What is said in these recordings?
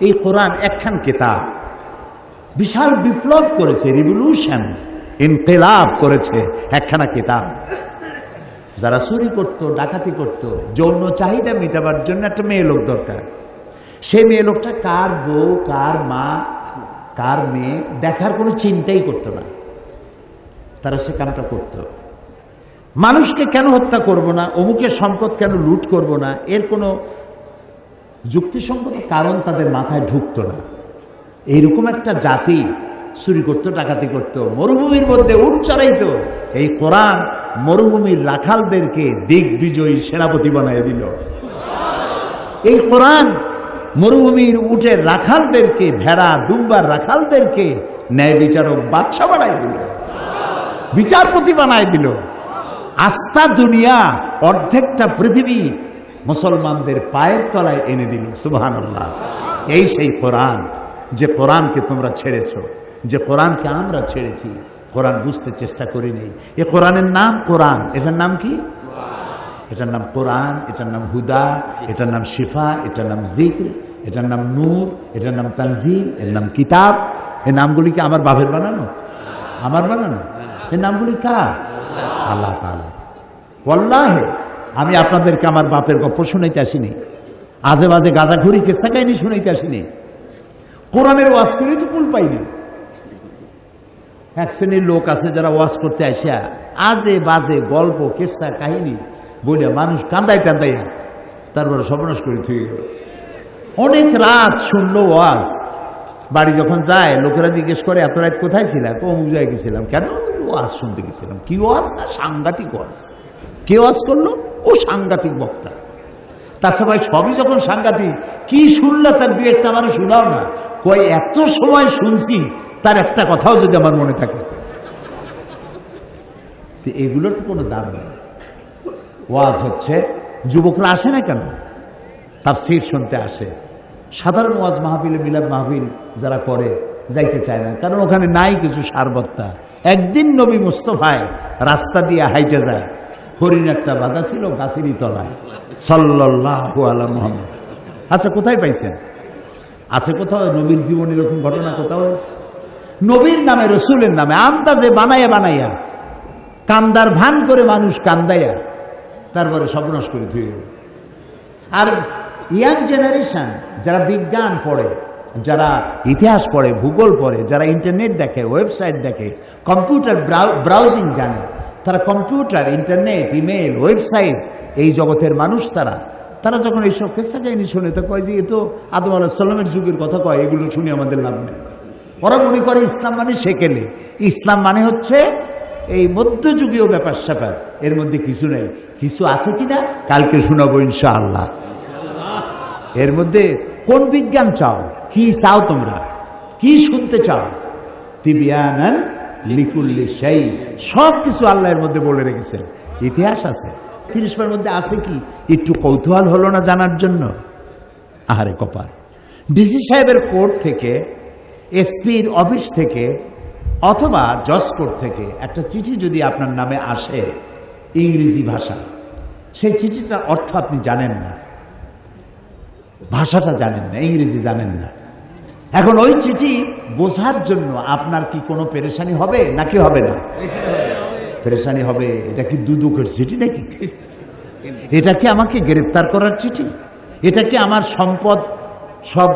এই কোরআন একখান কিতাব, বিশাল বিপ্লব করেছে, রিভলিউশন, ইনকিলাব করেছে একখানা কিতাব। যারা চুরি করত, ডাকাতি করত, যৌন চাহিদা মেটাবার জন্য একটা মেয়ে লোক দরকার, সেই মেয়ে লোকটা কার বউ, কার মা, কার মেয়ে দেখার কোনো চিন্তাই করতো না, তারা সে কামটা করত। মানুষকে কেন হত্যা করব না, অমুকের সম্পদ কেন লুট করব না, এর কোনো যুক্তিসঙ্গত কারণ তাদের মাথায় ঢুকতো না। এইরকম একটা জাতি চুরি করতো, ডাকাতি করতো, মরুভূমির মধ্যে উট চড়াইতো। এই কোরআন মরুভূমির রাখালদেরকে দিগ্বিজয়ী সেনাপতি বানায় দিল। এই কোরআন মরুভূমির উটের রাখালদেরকে, ভেড়া দুম্বার রাখালদেরকে ন্যায় বিচারক বাদশা বানায় দিল, বিচারপতি বানায় দিল। আস্থা দুনিয়া, অর্ধেকটা পৃথিবী মুসলমানদের পায়ের তলায় এনে দিল। সুবহানাল্লাহ। এই সেই কোরআন, যে কোরআনকে তোমরা ছেড়েছো, যে কোরআনকে আমরা ছেড়েছি। কোরআন বুঝতে চেষ্টা করি নেই। এ কোরআনের নাম কোরআন, এটার নাম কি? এটার নাম কোরআন, এটার নাম হুদা, এটার নাম শিফা, এটার নাম জিক্র, এটার নাম নূর, এটার নাম তানজিল, এর নাম কিতাব। এই নামগুলি কি আমার বাপের বানানো? আমার বানানো? এই নামগুলি কার? আল্লাহ তাআলা। ওয়াল্লাহি আমি আপনাদেরকে আমার বাপের গল্প শুনাইতে আসিনি, আজে বাজে গাঁজাখুরি কিস্সা কাহিনী শুনাইতে আসিনি। কোরআনের ওয়াজ করেই তো কুল পাইনি। এক শ্রেণীর লোক আছে যারা ওয়াজ করতে আসিয়া আজে বাজে গল্প কিস্সা কাহিনী বলে মানুষ কান্দায় টান্দাইয়া তারপরে সর্বনাশ করে থুয়ে গেল। অনেক রাত শুনলো ওয়াজ, বাড়ি যখন যায় লোকেরা জিজ্ঞেস করে এত রাত কোথায় ছিলাম? অমুক জায়গায় গেছিলাম। কেন? ওয়াজ শুনতে গেছিলাম। কি ওয়াজ? সাংঘাতিক ওয়াজ। কে ওয়াজ করলো? ও সাংঘাতিক বক্তা। তাছাড়া ভাই সবই যখন সাংঘাতিক, কি শুনলে তার দু একটা আমার শোনাও না। কই এত সময় শুনছি, তার একটা কথাও যদি আমার মনে থাকে। এগুলোর তো কোনো দাম নেই। ওয়াজ হচ্ছে, যুবকরা আসে না কেন? তাফসীর শুনতে আসে। সাধারণ ওয়াজ মাহফিলে, মিলাদ মাহফিল যারা করে যাইতে চায় না, কারণ ওখানে নাই কিছু সারবত্তা। একদিন নবী মুস্তাফায় রাস্তা দিয়ে হাইটে যায়, হরিণ একটা বাঁধা ছিল গাছেরই তলায়, সাল্লাল্লাহু আলা মুহাম্মদ। আচ্ছা, কোথায় পাইছেন? আছে কোথাও? নবীর জীবনে এরকম ঘটনা কোথাও হয়েছে? নবীর নামে, রসুলের নামে আন্দাজে বানাইয়া বানাইয়া কান্দার ভান করে মানুষ কান্দাইয়া তারপরে সর্বনাশ করে ধুয়ে গেল। আর ইয়াং জেনারেশন যারা বিজ্ঞান পড়ে, যারা ইতিহাস পড়ে, ভূগোল পড়ে, যারা ইন্টারনেট দেখে, ওয়েবসাইট দেখে, কম্পিউটার ব্রাউজিং জানে, তারা কম্পিউটার, ইন্টারনেট, ইমেল, ওয়েবসাইট, এই জগতের মানুষ তারা যখন এইসব কিস্সা কাহিনী শুনে তো কয় যে এ তো আদম আলাইহিস সালামের যুগের কথা কয়, এগুলো শুনে আমাদের লাভ নেই। ওরা মনে করে ইসলাম মানে সেকেলে, ইসলাম মানে হচ্ছে এই মধ্যযুগীয় ব্যাপার স্যাপার, এর মধ্যে কিছু নেই। কিছু আছে কিনা কালকে শোনাবো ইনশাআল্লাহ। এর মধ্যে কোন বিজ্ঞান চাও? কি চাও তোমরা? কি শুনতে চাও? তিবিয়ানান লিকুল্লি শাই, সব কিছু আল্লাহর মধ্যে বলে রেখেছেন। ইতিহাস আছে 30 মধ্যে আছে কি? একটু কৌতূহল হলো না জানার জন্য? আহারে কপাল। ডিসি সাহেবের কোর্ট থেকে, এসপির অফিস থেকে, অথবা জজ কোর্ট থেকে একটা চিঠি যদি আপনার নামে আসে ইংরেজি ভাষা, সেই চিঠিটার অর্থ আপনি জানেন না, ভাষাটা জানেন না, ইংরেজি জানেন না। এখন ওই চিঠি বোঝার জন্য আপনার কি কোনো পেরেশানি হবে নাকি হবে না? পেরেশানি হবে। এটা কি দুদকের চিঠি নাকি? এটা কি আমাকে গ্রেফতার করার চিঠি? এটা কি আমার সম্পদ সব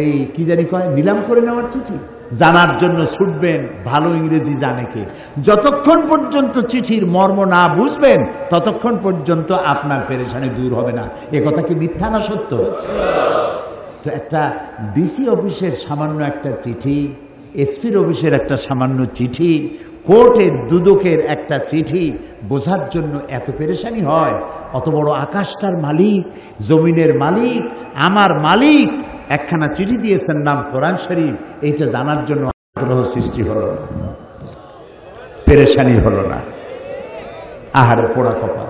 এই কি জানি কয় নিলাম করে নেওয়ার চিঠি? জানার জন্য ছুটবেন, ভালো ইংরেজি জানে কে। যতক্ষণ পর্যন্ত চিঠির মর্ম না বুঝবেন ততক্ষণ পর্যন্ত আপনার পেরেশানি দূর হবে না। এ কথা কি মিথ্যা না সত্য? তো একটা ডিসি অফিসের সামান্য একটা চিঠি, এসপির অফিসের একটা সামান্য চিঠি, কোর্টের দুদকের একটা চিঠি বোঝার জন্য এত পেরেশানি হয়? অত বড় আকাশটার মালিক, জমিনের মালিক, আমার মালিক একখানা চিঠি দিয়েছেন, নাম কোরআন শরীফ, এইটা জানার জন্য আগ্রহ সৃষ্টি হলো না, পেরেশানি হলো না। আহারে পোড়া কপাল।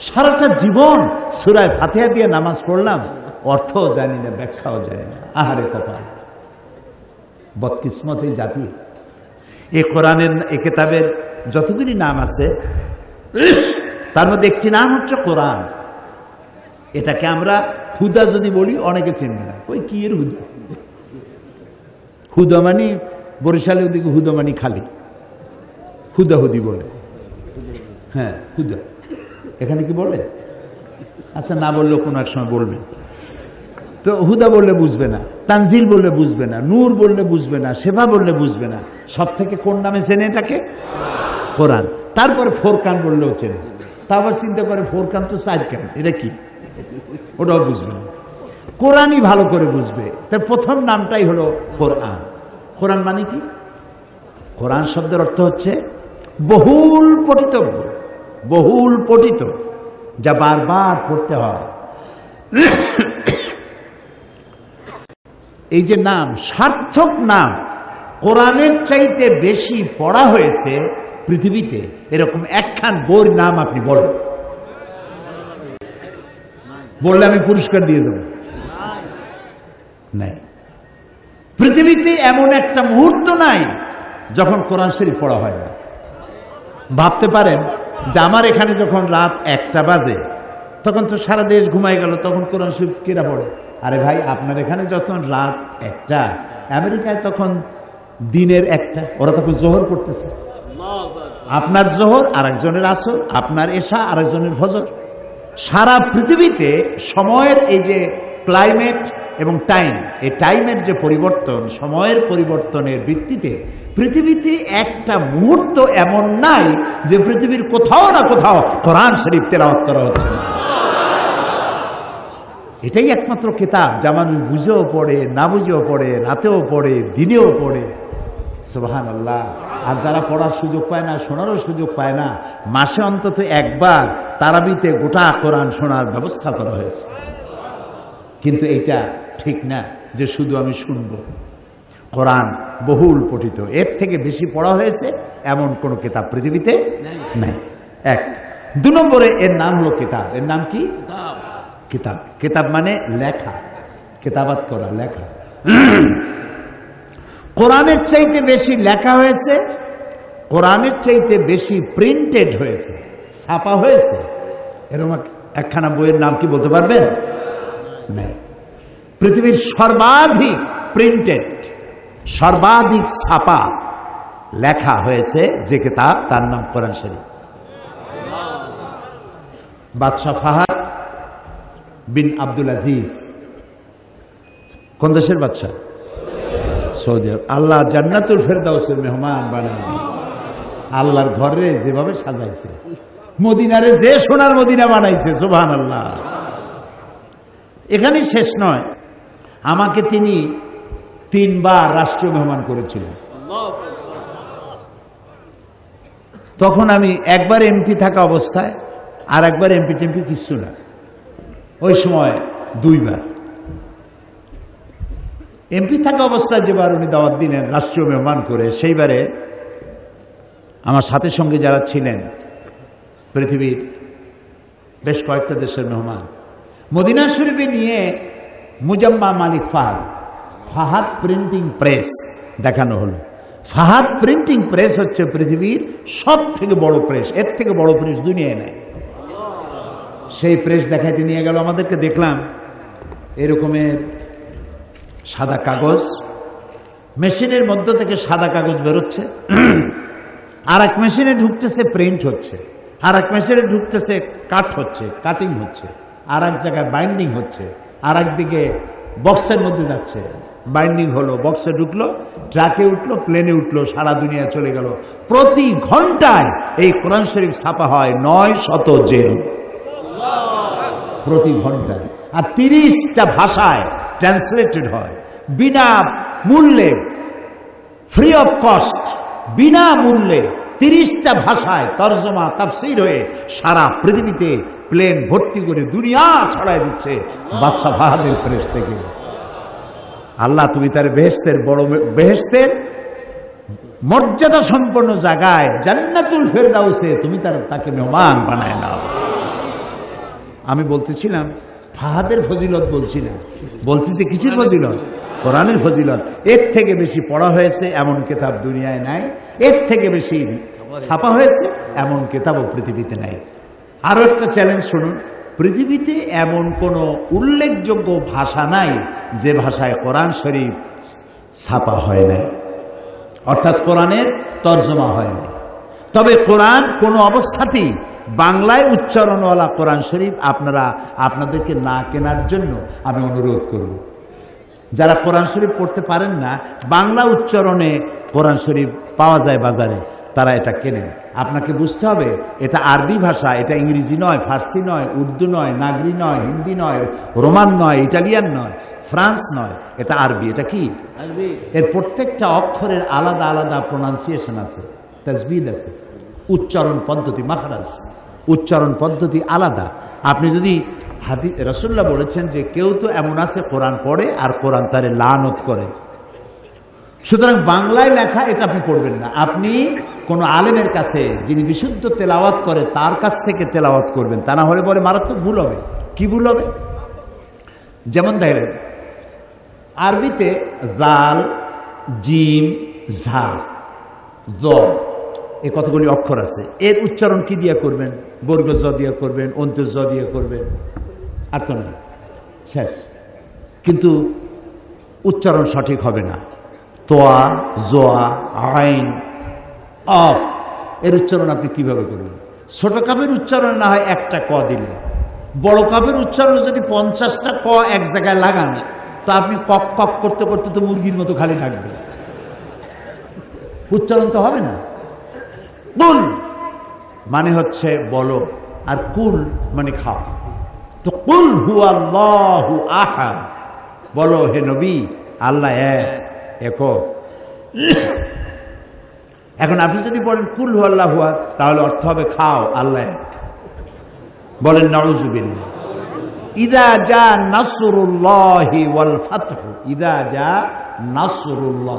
সারাটা জীবন সূরা ফাতিহা দিয়ে নামাজ পড়লাম, অর্থও জানি না, ব্যাখ্যাও জানি না। আহারে কপাল। বদকিসমত এই জাতি। এই কোরআনের, এই কিতাবের যতগুলি নাম আছে তার মধ্যে একটি নাম হচ্ছে কোরআন। এটাকে আমরা হুদা যদি বলি অনেকে চিনবে না, ওই কি এর হুদা। হুদা মানে বরিশালে ওদিকে হুদা মানে খালি হুদাহুদি বলে। হ্যাঁ হুদা, এখানে কি বলে? আচ্ছা না বললেও কোনো এক সময় বলবেন। তো হুদা বললে বুঝবে না, তানজিল বললে বুঝবে না, নূর বললে বুঝবে না, সেবা বললে বুঝবে না। সব থেকে কোন নামে চেনে এটাকে? কোরআন। তারপরে ফোরকান বললেও চেনে। তারপর চিন্তা করে ফোরকান তো 4 কান, এটা কি, ওটাও বুঝবে না। কোরআনই ভালো করে বুঝবে। তার প্রথম নামটাই হলো কোরআন। কোরআন মানে কি? কোরআন শব্দের অর্থ হচ্ছে বহুল পঠিতব্য, বহুল পঠিত, যা বারবার পড়তে হয়। এই যে নাম, সার্থক নাম, কোরআনের চাইতে বেশি পড়া হয়েছে পৃথিবীতে এরকম একখান বইয়ের নাম আপনি বলেন। বললে আমি পুরস্কার দিয়ে যাব। নাই, পৃথিবীতে এমন একটা মুহূর্ত নাই যখন কোরআন শরীফ পড়া হয় না। ভাবতে পারেন যে আমার এখানে যখন রাত 1টা বাজে তখন তো সারা দেশ ঘুমাই গেল, তখন কোরআন শরীফ কেরা পড়ে? আরে ভাই, আপনার এখানে যখন রাত 1টা, আমেরিকায় তখন দিনের 1টা, ওরা তখন জোহর করতেছে। আপনার জোহর আর একজনের আসর, আপনার এশা আর একজনের ফজর। সারা পৃথিবীতে সময়ের এই যে ক্লাইমেট এবং টাইম, এই টাইমের যে পরিবর্তন, সময়ের পরিবর্তনের ভিত্তিতে পৃথিবীতে একটা মুহূর্ত এমন নাই যে পৃথিবীর কোথাও না কোথাও কোরআন শরীফ তেলাওয়াত করা হচ্ছে না। এটাই একমাত্র কিতাব যা মানুষ বুঝেও পড়ে, না বুঝেও পড়ে, রাতেও পড়ে, দিনেও পড়ে। সুবহানাল্লাহ। আর যারা পড়ার সুযোগ পায় না, শোনারও সুযোগ পায় না, মাসে অন্তত একবার তারাবিতে গোটা কোরআন শোনার ব্যবস্থা করা হয়েছে। কিন্তু এইটা ঠিক না যে শুধু আমি শুনব। কোরআন বহুল পঠিত, এর থেকে বেশি পড়া হয়েছে এমন কোন কিতাব পৃথিবীতে নাই। 1। 2 নম্বরে এর নাম হলো কিতাব। এর নাম কি? কিতাব। কিতাব মানে লেখা, কিতাবাত করা, লেখা। কোরআনের চাইতে বেশি লেখা হয়েছে, কোরআনের চাইতে বেশি প্রিন্টেড হয়েছে, ছাপা হয়েছে। এরকম একখানা বইয়ের নাম কি বলতে পারবেন? নাই। পৃথিবীর সর্বাধিক প্রিন্টেড, সর্বাধিক ছাপা লেখা হয়েছে যে কিতাব, তার নাম কোরআন শরীফ। বাদশাহ ফাহাদ বিন আব্দুল আজিজ কোন দেশের বাদশাহ? সৌদি আরব। আল্লাহ জান্নাতুল ফেরদাউসের মেহমান বানায়। আল্লাহর ঘরে যেভাবে সাজাইছে, মদিনারে যে সোনার মদিনা বানাইছে, সুবহানাল্লাহ। এখানেই শেষ নয়, আমাকে তিনি 3 বার রাষ্ট্রীয় মেহমান করেছিলেন। তখন আমি একবার এমপি থাকা অবস্থায়, আর একবার এমপি টেমপি কিছু না, ওই সময় 2 বার। এমপি থাকা অবস্থায় যেবার উনি দাওয়াত দিলেন রাষ্ট্রীয় মেহমান করে, সেইবারে আমার সাথে সঙ্গে যারা ছিলেন পৃথিবীর বেশ কয়েকটা দেশের মেহমান, মদিনা শরীফে নিয়ে মুজাম্মা মালিক ফাহাদ প্রিন্টিং প্রেস দেখানো হলো। ফাহাদ প্রিন্টিং প্রেস হচ্ছে পৃথিবীর সব থেকে বড় প্রেস, এর থেকে বড় প্রেস দুনিয়ায় নাই। সেই প্রেস দেখাইতে নিয়ে গেল আমাদেরকে। দেখলাম এরকমের সাদা কাগজ, মেশিনের মধ্য থেকে সাদা কাগজ বেরোচ্ছে, আর এক মেশিনে ঢুকতেছে প্রিন্ট হচ্ছে, আর এক মেশিনে ঢুকতেছে কাট হচ্ছে, কাটিং হচ্ছে, আর এক জায়গায় বাইন্ডিং হচ্ছে, আর একদিকে বক্সের মধ্যে যাচ্ছে, বাইন্ডিং হলো, বক্সে ঢুকলো, ট্রাকে উঠলো, প্লেনে উঠলো, সারা দুনিয়া চলে গেল। প্রতি ঘন্টায় এই কোরআন শরীফ ছাপা হয় 900 জেল, প্রতি ঘন্টায়। আর 30টা ভাষায় ট্রান্সলেটেড হয় বিনা মূল্যে, ফ্রি অফ কস্ট, বিনা মূল্যে 30টা ভাষায় তরজমা তাফসীর হয়ে সারা পৃথিবীতে প্লেন ভর্তি করে দুনিয়া ছড়ায় দিচ্ছে বাদশাহ ফাহাদের প্রেস থেকে। আল্লাহ তুমি তার বেহেশতের বড়, বেহেশতের মর্যাদা সম্পন্ন জায়গায় জান্নাতুল ফেরদাউসে তুমি তাকে মেহমান বানায় নাও। আমি বলতেছিলাম ফাহাদের ফজিলত বলছি না, বলছি যে কিসের ফজিলত? কোরআনের ফজিলত। এর থেকে বেশি পড়া হয়েছে এমন কিতাব দুনিয়ায় নাই, এর থেকে বেশি ছাপা হয়েছে এমন কিতাবও পৃথিবীতে নাই। আরো একটা চ্যালেঞ্জ শুনুন, পৃথিবীতে এমন কোনো উল্লেখযোগ্য ভাষা নাই যে ভাষায় কোরআন শরীফ ছাপা হয় নাই, অর্থাৎ কোরআনের তর্জমা হয় নাই। তবে কোরআন কোনো অবস্থাতেই বাংলায় উচ্চারণওয়ালা কোরআন শরীফ আপনাদেরকে না কেনার জন্য আমি অনুরোধ করব। যারা কোরআন শরীফ পড়তে পারেন না, বাংলা উচ্চারণে কোরআন শরীফ পাওয়া যায় বাজারে, তারা এটা কেনেন। আপনাকে বুঝতে হবে এটা আরবি ভাষা, এটা ইংরেজি নয়, ফার্সি নয়, উর্দু নয়, নাগরি নয়, হিন্দি নয়, রোমান নয়, ইটালিয়ান নয়, ফ্রান্স নয়, এটা আরবি। এটা কি আরবি? এর প্রত্যেকটা অক্ষরের আলাদা আলাদা প্রোনাউন্সিয়েশন আছে, তাজবিদ আছে, উচ্চারণ পদ্ধতি, মাখরাজ উচ্চারণ পদ্ধতি আলাদা। আপনি যদি রাসূলুল্লাহ বলেছেন যে কেউ তো এমন আছে কোরআন পড়ে আর কোরআন তারে লানত করে, সুতরাং বাংলায় লেখা এটা আপনি পড়বেন না। আপনি কোনো আলেমের কাছে যিনি বিশুদ্ধ তেলাওয়াত করে তার কাছ থেকে তেলাওয়াত করবেন, তা না হলে পরে মারাত্মক ভুল হবে। কি ভুল হবে? যেমন দেখেন আরবিতে জাল, জিম, ঝা, জ, এই কতগুলি অক্ষর আছে। এর উচ্চারণ কি দিয়ে করবেন? বর্গ জ দিয়ে করবেন, অন্তর জ দিয়ে করবেন, আর তো না, শেষ। কিন্তু উচ্চারণ সঠিক হবে না। তোয়া, জোয়া, আইন, অফ, এর উচ্চারণ আপনি কিভাবে করবেন? ছোট কাপের উচ্চারণ না হয় একটা ক দিলে, বড় কাপের উচ্চারণ যদি 50টা ক এক জায়গায় লাগান, তো আপনি কক কক করতে করতে তো মুরগির মতো খালি থাকবে, উচ্চারণ তো হবে না। কুল মানে হচ্ছে বলো, আর কুল মানে খাও। তো কুল হুয়াল্লাহু আহাদ, বলো হে নবী আল্লাহ এক। এখন আপনি যদি বলেন কুল হুয়াল্লাহু আহাদ, তাহলে অর্থ হবে খাও আল্লাহ এক। বলেন নাউযুবিল্লাহ। ইদা জা নাসরুল্লাহি ওয়াল ফাতহু, ইদা জা নাসরুল্লাহ,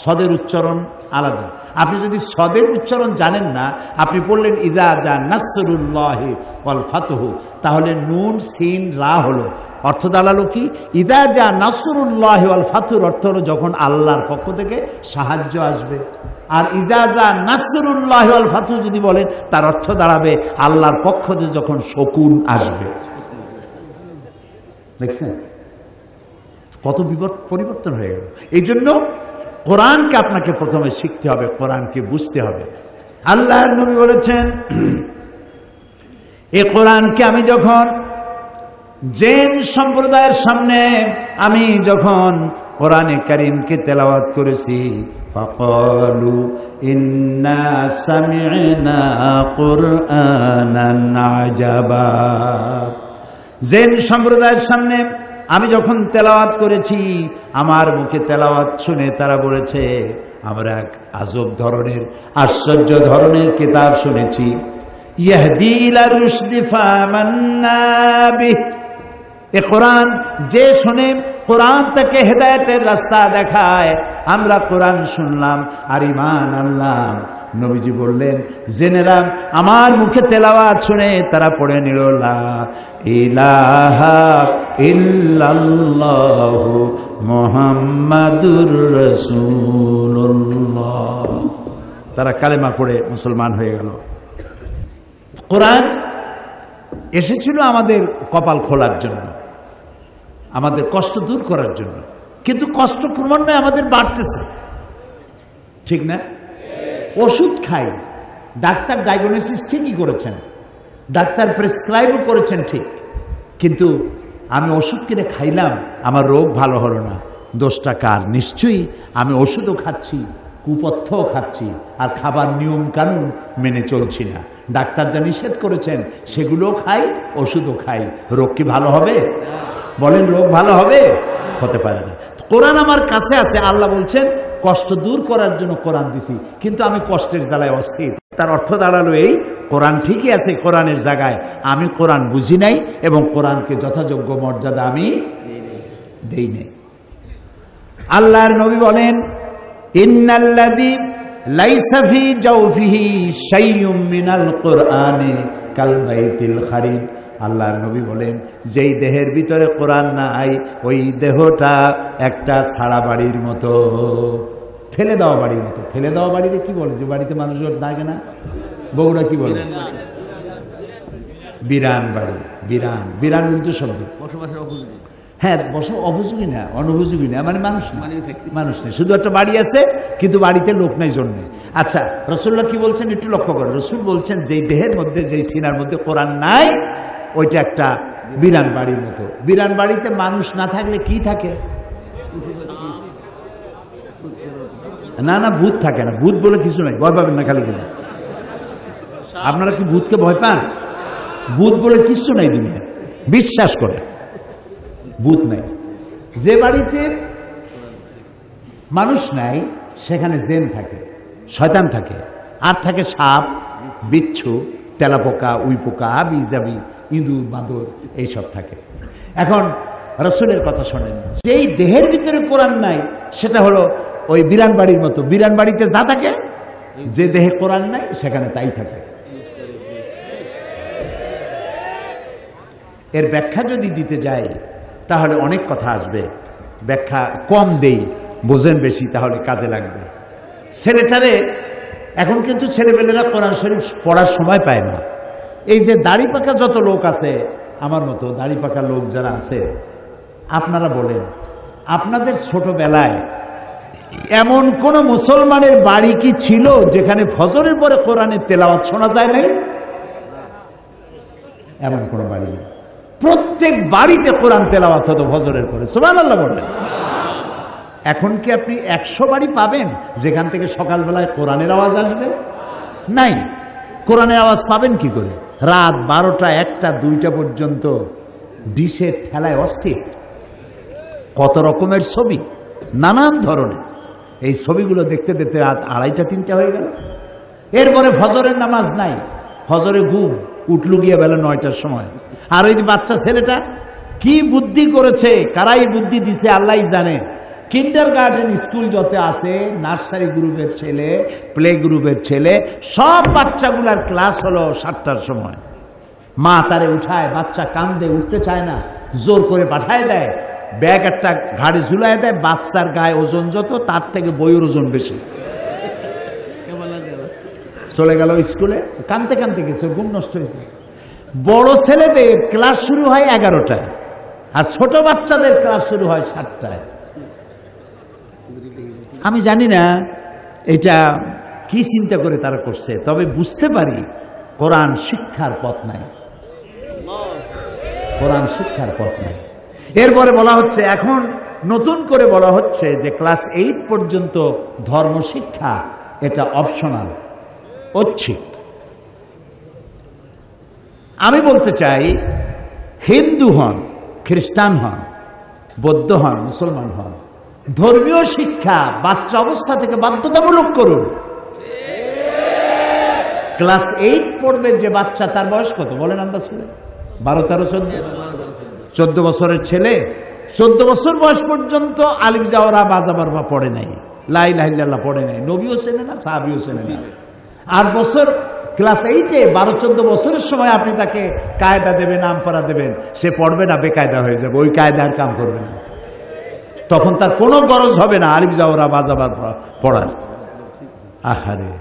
সদের উচ্চারণ আলাদা। আপনি যদি সদের উচ্চারণ জানেন না, আপনি বললেন ইদা জা নাসরুল্লাহি ওয়াল ফাতহু, তাহলে নুন সিন রা হলো, অর্থ দাঁড়ালো কি? ইদা জা নাসরুল্লাহি ওয়াল ফাতহুর অর্থ হলো যখন আল্লাহর পক্ষ থেকে সাহায্য আসবে। আর ইজা জা নাসরুল্লাহি ওয়াল ফাতহু যদি বলেন, তার অর্থ দাঁড়াবে আল্লাহর পক্ষ থেকে যখন শকুন আসবে। দেখছেন কত পরিবর্তন হয়ে গেল। এই জন্য কোরআনকে আপনাকে প্রথমে শিখতে হবে, কোরআনকে বুঝতে হবে। আল্লাহর নবী বলেছেন, এই কোরআনকে আমি যখন জেন সম্প্রদায়ের সামনে আমি যখন কোরআনে কারীমকে তেলাওয়াত করেছি, ফাকালু ইন্না সামি'না কুরআনান আজাবা, জেন সম্প্রদায়ের সামনে আমি যখন তেলাওয়াত করেছি, আমার মুখে তেলাওয়াত শুনে তারা বলেছে আমরা এক আজব ধরনের, আশ্চর্য ধরনের কিতাব শুনেছি। ইয়াহদি ইলা রুশদি ফামান্না বিহি, এ কোরআন যে শুনে কোরআন তাকে হেদায়েতের রাস্তা দেখায়, আমরা কোরআন শুনলাম আর ঈমান আনলাম। নবীজি বললেন, জেনেরা আমার মুখে তেলাওয়াত শুনে তারা পড়ে নিল লা ইলাহা ইল্লাল্লাহু মুহাম্মাদুর রাসূলুল্লাহ, তারা কালেমা পড়ে মুসলমান হয়ে গেল। কোরআন এসেছিল আমাদের কপাল খোলার জন্য, আমাদের কষ্ট দূর করার জন্য, কিন্তু কষ্ট ক্রমান্বয়ে আমাদের বাড়তেছে, ঠিক না? ওষুধ খাই, ডাক্তার ডায়াগনোসিস ঠিকই করেছেন, ডাক্তার প্রেসক্রাইবও করেছেন ঠিক, কিন্তু আমি ওষুধ কিনে খাইলাম, আমার রোগ ভালো হলো না, দোষটা কার? নিশ্চয়ই আমি ওষুধও খাচ্ছি, কুপথ্যও খাচ্ছি, আর খাবার নিয়ম কানুন মেনে চলছি না। ডাক্তার যা নিষেধ করেছেন সেগুলোও খাই, ওষুধও খাই, রোগ কি ভালো হবে? বলেন রোগ ভালো হবে? হতে পারে না। কোরআন আমার কাছে আছে, আল্লাহ বলছেন কষ্ট দূর করার জন্য কোরআন দিছি, কিন্তু আমি কষ্টের জ্বালায় অস্থির। তার অর্থ দাঁড়ালো এই, কোরআন ঠিকই আছে কোরআনের জায়গায়, আমি কোরআন বুঝি নাই এবং কোরআনকে যথাযোগ্য মর্যাদা আমি দেই নাই। আল্লাহর নবী বলেন, ইন্নাল্লাযী লাইসা ফি জাওফিহি শাইউম মিনাল কুরআনি কাল বাইতিল খারিব, আল্লাহর নবী বলেন যেই দেহের ভিতরে কোরআন নাই, ওই দেহটা একটা ছাড়া বাড়ির মতো, ফেলে দেওয়া বাড়ির মতো। ফেলে দেওয়া বাড়িতে কি বলে? যে বাড়িতে মানুষ থাকে না, বউরা কি বলে? বিরান বাড়ি, বিরান, বিরান উর্দু শব্দ। বসবাসের উপযোগী। হ্যাঁ, অপযোগী না, অনুপযোগী না, মানে মানুষ মানুষ নেই, শুধু একটা বাড়ি আছে কিন্তু বাড়িতে লোক নাই জন্যে। আচ্ছা, রাসূলুল্লাহ কি বলছেন একটু লক্ষ্য করেন। রাসূল বলছেন যেই দেহের মধ্যে, যেই সিনার মধ্যে কোরআন নাই, ওইটা একটা বিরান বাড়ির মতো। বিরান বাড়িতে মানুষ না থাকলে কি থাকে? না না, ভূত থাকে না। ভূত বলে কিছু নাই, ভয় পাবেন না খালি খালি। আপনারা কি ভূতকে ভয় পান? ভূত বলে কিছু নাই দুনিয়া, বিশ্বাস করে ভূত নাই। যে বাড়িতে মানুষ নাই সেখানে জিন থাকে, শয়তান থাকে, আর থাকে সাপ, বিচ্ছু, তেলাপোকা, উইপোকা, বিজাবি, ইঁদুর, বাঁদর, এইসব থাকে। এখন রাসূলের কথা শোনেন, যেই দেহের ভিতরে কোরআন নাই সেটা হলো ওই বিরান বাড়ির মতো। বিরান বাড়িতে যা থাকে, যে দেহে কোরআন নাই সেখানে তাই থাকে। এর ব্যাখ্যা যদি দিতে যাই তাহলে অনেক কথা আসবে, ব্যাখ্যা কম দেই, বোঝেন বেশি, তাহলে কাজে লাগবে। ছেলেটারে এখন কিন্তু ছেলেপেলেরা কোরআন শরীফ পড়ার সময় পায় না। এই যে দাড়ি পাকা যত লোক আছে, আমার মতো দাড়ি পাকা লোক যারা আছে, আপনারা বলেন, আপনাদের ছোটবেলায় এমন কোন মুসলমানের বাড়ি কি ছিল যেখানে ফজরের পরে কোরআনের তেলাওয়াত শোনা যায় নাই? এমন কোন বাড়ি নেই। প্রত্যেক বাড়িতে কোরআন তেলাওয়াত হতো ফজরের পরে, সুবহানাল্লাহ বলেন। এখন কি আপনি 100 বাড়ি পাবেন যেখান থেকে সকালবেলায় কোরআনের আওয়াজ আসবে? নাই। কোরআনের আওয়াজ পাবেন কি করে? রাত 12টা, 1টা, 2টা পর্যন্ত ডিশের ঠেলায় অস্থির, কত রকমের ছবি, নানান ধরনের। এই ছবিগুলো দেখতে দেখতে রাত 2:30, 3টা হয়ে গেল। এরপরে ফজরের নামাজ নাই, ফজরে ঘুম, উঠলু গিয়ে বেলা 9টার সময়। আর ওই যে বাচ্চা ছেলেটা কি বুদ্ধি করেছে, কারাই বুদ্ধি দিছে আল্লাহ জানে। কিন্ডারগার্টেন স্কুল যত আছে, নার্সারি গ্রুপের ছেলে, প্লে গ্রুপের ছেলে, সব বাচ্চাগুলার ক্লাস হলো 7টার সময়। মা তারে উঠায়, বাচ্চা কান্দে, উঠতে চায় না, জোর করে পাঠায় দেয়, ব্যাগ একটা ঘাড়ে ঝুলায় দেয়। বাচ্চার গায়ে ওজন যত, তার থেকে বইয়ের ওজন বেশি। চলে গেল স্কুলে, কানতে কানতে গেছে, ঘুম নষ্ট হয়েছে। বড় ছেলেদের ক্লাস শুরু হয় 11টায়, আর ছোট বাচ্চাদের ক্লাস শুরু হয় 7টায়। আমি জানি না এটা কি চিন্তা করে তারা করছে, তবে বুঝতে পারি কোরআন শিক্ষার পথ নাই, কোরআন শিক্ষার পথ নাই। এরপরে বলা হচ্ছে, এখন নতুন করে বলা হচ্ছে যে ক্লাস 8 পর্যন্ত ধর্ম শিক্ষা এটা অপশনাল, ঐচ্ছিক। আমি বলতে চাই, হিন্দু হন, খ্রিস্টান হন, বৌদ্ধ হন, মুসলমান হন, ধর্মীয় শিক্ষা বাচ্চা অবস্থা থেকে বাধ্যতামূলক করুন। ক্লাস 8 পড়বে যে বাচ্চা, তার বয়স কত বলেন আন্দাজ করে? 12, 13, 14 বছরের ছেলে 14 বছর বয়স পর্যন্ত আলিফ জাওরা বাজাবার বা পড়ে নাই, লা ইলাহা ইল্লাল্লাহ পড়ে নাই, নবীও চেনে না, সাহাবীও চেনে না। 8 বছর ক্লাস 8-এ 12-14 বছরের সময় আপনি তাকে কায়দা দেবেন, নাম পড়া দেবেন, সে পড়বে না, বেকায়দা হয়ে যাবে, ওই কায়দার কাম করবে না। তখন তার কোনো গরজ হবে না আলিফ জাওরা বাজাবার পড়ার। আহারে,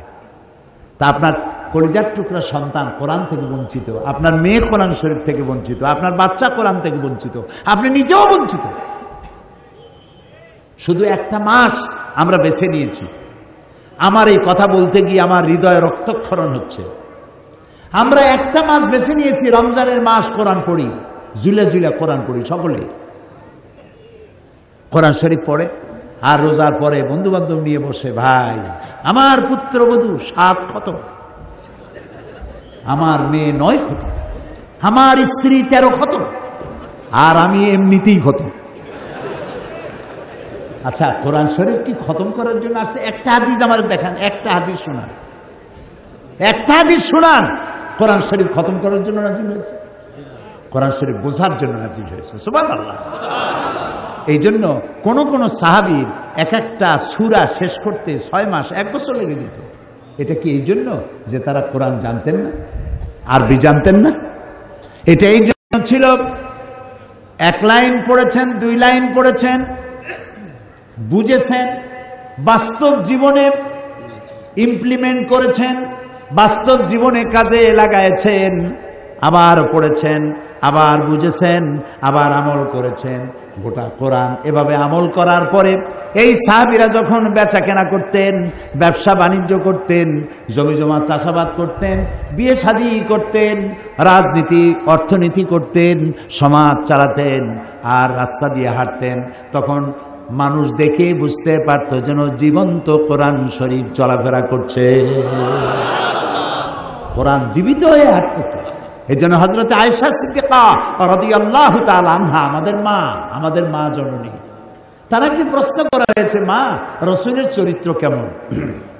তা আপনার কলিজার টুকরা সন্তান কোরআন থেকে বঞ্চিত, আপনার মেয়ে কোরআন শরীফ থেকে বঞ্চিত, আপনার বাচ্চা কোরআন থেকে বঞ্চিত, আপনি নিজেও বঞ্চিত। শুধু একটা মাস আমরা বেছে নিয়েছি। আমার এই কথা বলতে গিয়ে আমার হৃদয়ে রক্তক্ষরণ হচ্ছে। আমরা একটা মাস বেছে নিয়েছি, রমজানের মাস কোরআন পড়ি, জুলে জুলে কোরআন পড়ি, সকলে কোরআন শরীফ পড়ে। আর রোজার পরে বন্ধু বান্ধব নিয়ে বসে, ভাই আমার পুত্রবধূ 7 খতম, আমার মেয়ে 9 খতম, আমার স্ত্রী 13 খতম, আর আমি এমনিতেই খতম। আচ্ছা, কোরআন শরীফ কি খতম করার জন্য আসছে? একটা হাদিস আমার দেখান, একটা হাদিস শোনান, একটা হাদিস শোনান কোরআন শরীফ খতম করার জন্য নাজিল হয়েছে? কোরআন শরীফ বোঝার জন্য নাজিল হয়েছে। সুবহানাল্লাহ। এই জন্য কোন কোন সাহাবীর এক একটা সূরা শেষ করতে 6 মাস, 1 বছর লেগে যেত। এটা কি এই জন্য যে তারা কোরআন জানতেন না, আরবি জানতেন না? এটা এই জন্য ছিল, 1 লাইন পড়েছেন, 2 লাইন পড়েছেন, বুঝেছেন, বাস্তব জীবনে ইমপ্লিমেন্ট করেছেন, বাস্তব জীবনে কাজে লাগাইছেন, আবার পড়েছেন, আবার বুঝেছেন, আবার আমল করেছেন। গোটা কোরআন এভাবে আমল করার পরে এই সাহাবীরা যখন বেচা কেনা করতেন, ব্যবসা বাণিজ্য করতেন, জমি জমা চাষাবাদ করতেন, বিয়ে শাদী করতেন, রাজনীতি অর্থনীতি করতেন, সমাজ চালাতেন আর রাস্তা দিয়ে হাঁটতেন, তখন মানুষ দেখে বুঝতে পারত যেন জীবন্ত কোরআন শরীফ চলাফেরা করছে, কোরআন জীবিত হয়ে হাঁটতেছে। এই জন্য হযরত আয়েশা সিদ্দিকা রাদিয়াল্লাহু তাআলা আনহা, আমাদের মা জননী, তারাকে প্রশ্ন করা হয়েছে, মা, রাসূলের চরিত্র কেমন,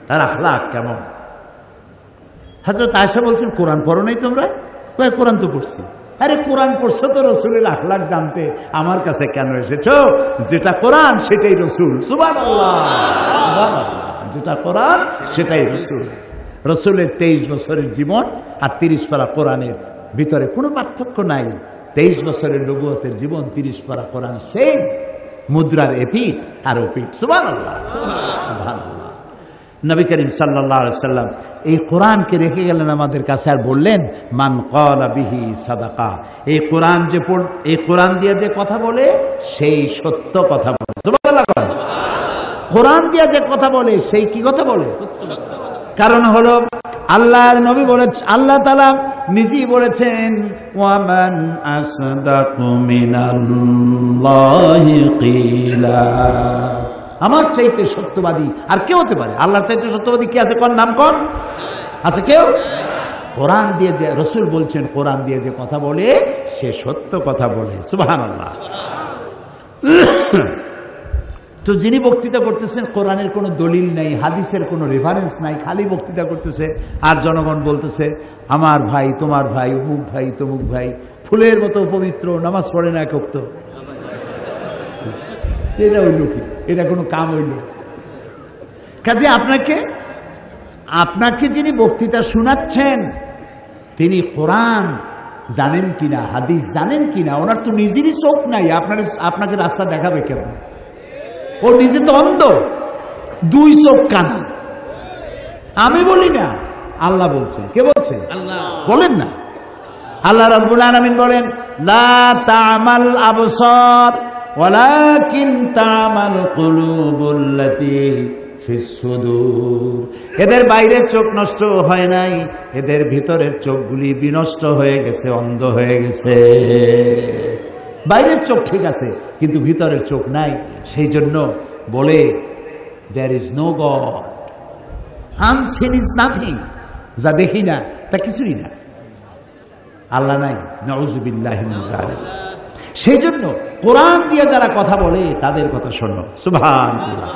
তার আখলাক কেমন? হযরত আয়েশা বলছেন, কোরআন পড়ো নাই তোমরা? কোরআন তো পড়ছি। আরে কোরআন পড়ছো তো রাসূলের আখলাক জানতে আমার কাছে কেন এসেছো? যেটা কোরআন সেটাই রাসূল। সুবহানাল্লাহ, সুবহানাল্লাহ। যেটা কোরআন সেটাই রাসূল। রাসূলের 23 বছরের জীবন আর 30 পারা কোরআনের ভিতরে কোনো পার্থক্য নাই। 23 বছরের নবুয়তের জীবন, 30 পারা কোরআন, সেম, মুদ্রার এপিঠ আর ওপিঠ। সুবহানাল্লাহ, সুবহানাল্লাহ। নবী করিম সাল্লাল্লাহু আলাইহি ওয়াসাল্লাম এই কোরআনকে রেখে গেলেন আমাদের কাছে আর বললেন, মান ক্বালা বিহি সাদাকা। এই কোরআন দিয়ে যে কথা বলে সেই সত্য কথা বলে। সুবহানাল্লাহ। কোরআন দিয়ে যে কথা বলে সেই কি কথা বলে? কারণ হলো আল্লাহর নবী বলেছেন, আল্লাহ তাআলা নিজেই বলেছেন, ওয়ামান আসদাকু মিনাল্লাহি কিলা। আমার চাইতে সত্যবাদী আর কে হতে পারে? আল্লাহর চাইতে সত্যবাদী কে আছে? কোন নাম কোন আছে? কেউ? কোরআন দিয়ে যে রাসূল বলছেন, কোরআন দিয়ে যে কথা বলে সে সত্য কথা বলে। সুবহানাল্লাহ। তো যিনি বক্তৃতা করতেছেন, কোরআনের কোনো দলিল নাই, হাদিসের কোনো রেফারেন্স নাই, খালি বক্তৃতা করতেছে আর জনগণ বলতেছে, আমার ভাই, তোমার ভাই, অমুক ভাই, তমুক ভাই, ফুলের মতো পবিত্র, নামাজ পড়ে না এক ওয়াক্ত। এটা হইল কি? এটা কোনো কাম হইল? কাজে আপনাকে যিনি বক্তৃতা শোনাচ্ছেন তিনি কোরআন জানেন কিনা, হাদিস জানেন কিনা, ওনার তো নিজেরই চোখ নাই, আপনাকে রাস্তা দেখাবে কেন? ও নিজে তো অন্ধ, 2 চোখ কানা। আমি বলি না, আল্লাহ বলছে। কে বলছে? আল্লাহ। বলেন না, আল্লাহ রাব্বুল আলামিন বলেন, লা তা'মাল আবসার ওয়ালাকিন তা'মাল কুলুবুল্লাতী ফিস সুদূর। এদের বাইরের চোখ নষ্ট হয় নাই, এদের ভিতরের চোখগুলি বিনষ্ট হয়ে গেছে, অন্ধ হয়ে গেছে। বাইরের চোখ ঠিক আছে কিন্তু ভিতরের চোখ নাই। সেই জন্য বলে, there is no god, unseen is nothing. যা দেখি না তা কিছুই না, আল্লাহ নাই, নাউযুবিল্লাহি মিন যালিক। সেই জন্য কোরআন দিয়ে যারা কথা বলে তাদের কথা শোনো। সুবহানাল্লাহ।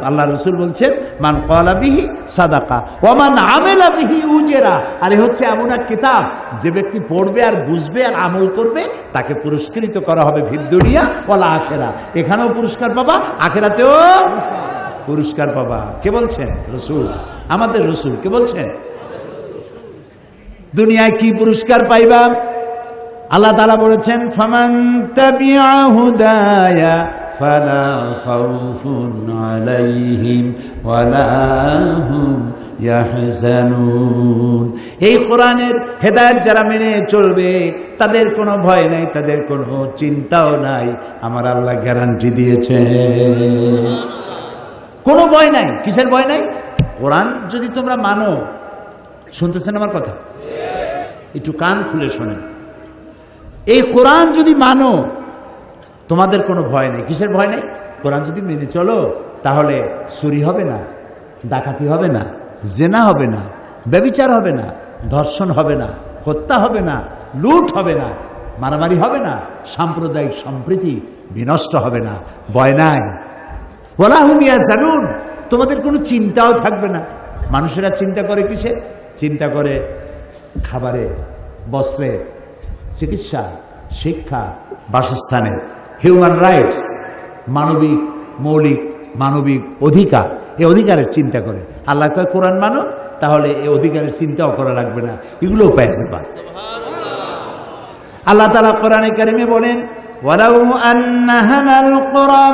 আল্লাহ রাসূল বলছেন, মান ক্বালা বিহি সাদাকা ওয়া মান আমিলা বিহি উজরা। আর এই হচ্ছে এমন এক কিতাব, যে ব্যক্তি পড়বে আর বুঝবে আর আমল করবে তাকে পুরস্কৃত করা হবে ফিদ দুনিয়া ওয়াল আখিরা। এখানেও পুরস্কার পাবা, আখিরাতেও পুরস্কার পাবা। কে বলছেন? রাসূল, আমাদের রাসূল। কে বলছেন? দুনিয়ায় কি পুরস্কার পাইবা? আল্লাহ তাআলা বলেছেন, ফামান তাবিআ হুদায়া ফালা খাউফুন আলাইহিম ওয়ালা হুম ইয়াহজানুন। এই কোরআনের হেদায়েত যারা মেনে চলবে তাদের কোনো ভয় নাই, তাদের কোনো চিন্তাও নাই। আমার আল্লাহ গ্যারান্টি দিয়েছেন, কোনো ভয় নাই। কিসের ভয় নাই? কোরআন যদি তোমরা মানো। শুনতেছেন আমার কথা? একটু কান খুলে শোনেন। এই কোরআন যদি মানো তোমাদের কোনো ভয় নেই। কিসের ভয় নেই? কোরআন যদি মেনে চলো তাহলে চুরি হবে না, ডাকাতি হবে না, জেনা হবে না, ব্যভিচার হবে না, ধর্ষণ হবে না, হত্যা হবে না, লুট হবে না, মারামারি হবে না, সাম্প্রদায়িক সম্প্রীতি বিনষ্ট হবে না। ভয় নাই। ওয়ালা হুম ইয়াহজানুন। তোমাদের কোনো চিন্তাও থাকবে না। মানুষেরা চিন্তা করে কিসে? চিন্তা করে খাবারে, বস্ত্রে, চিকিৎসা, শিক্ষা, বাসস্থানে, হিউম্যান রাইটস, মানবিক মৌলিক মানবিক অধিকার, এই অধিকারের চিন্তা করে। আল্লাহ কয় কোরআন মানো, তাহলে এই অধিকারের চিন্তাও করা লাগবে না, এগুলোও পেয়ে যাবে। আল্লাহ তাআলা কোরআনে কারিমে বলেন, ওয়ালাউ আন্না আহলাল কুরা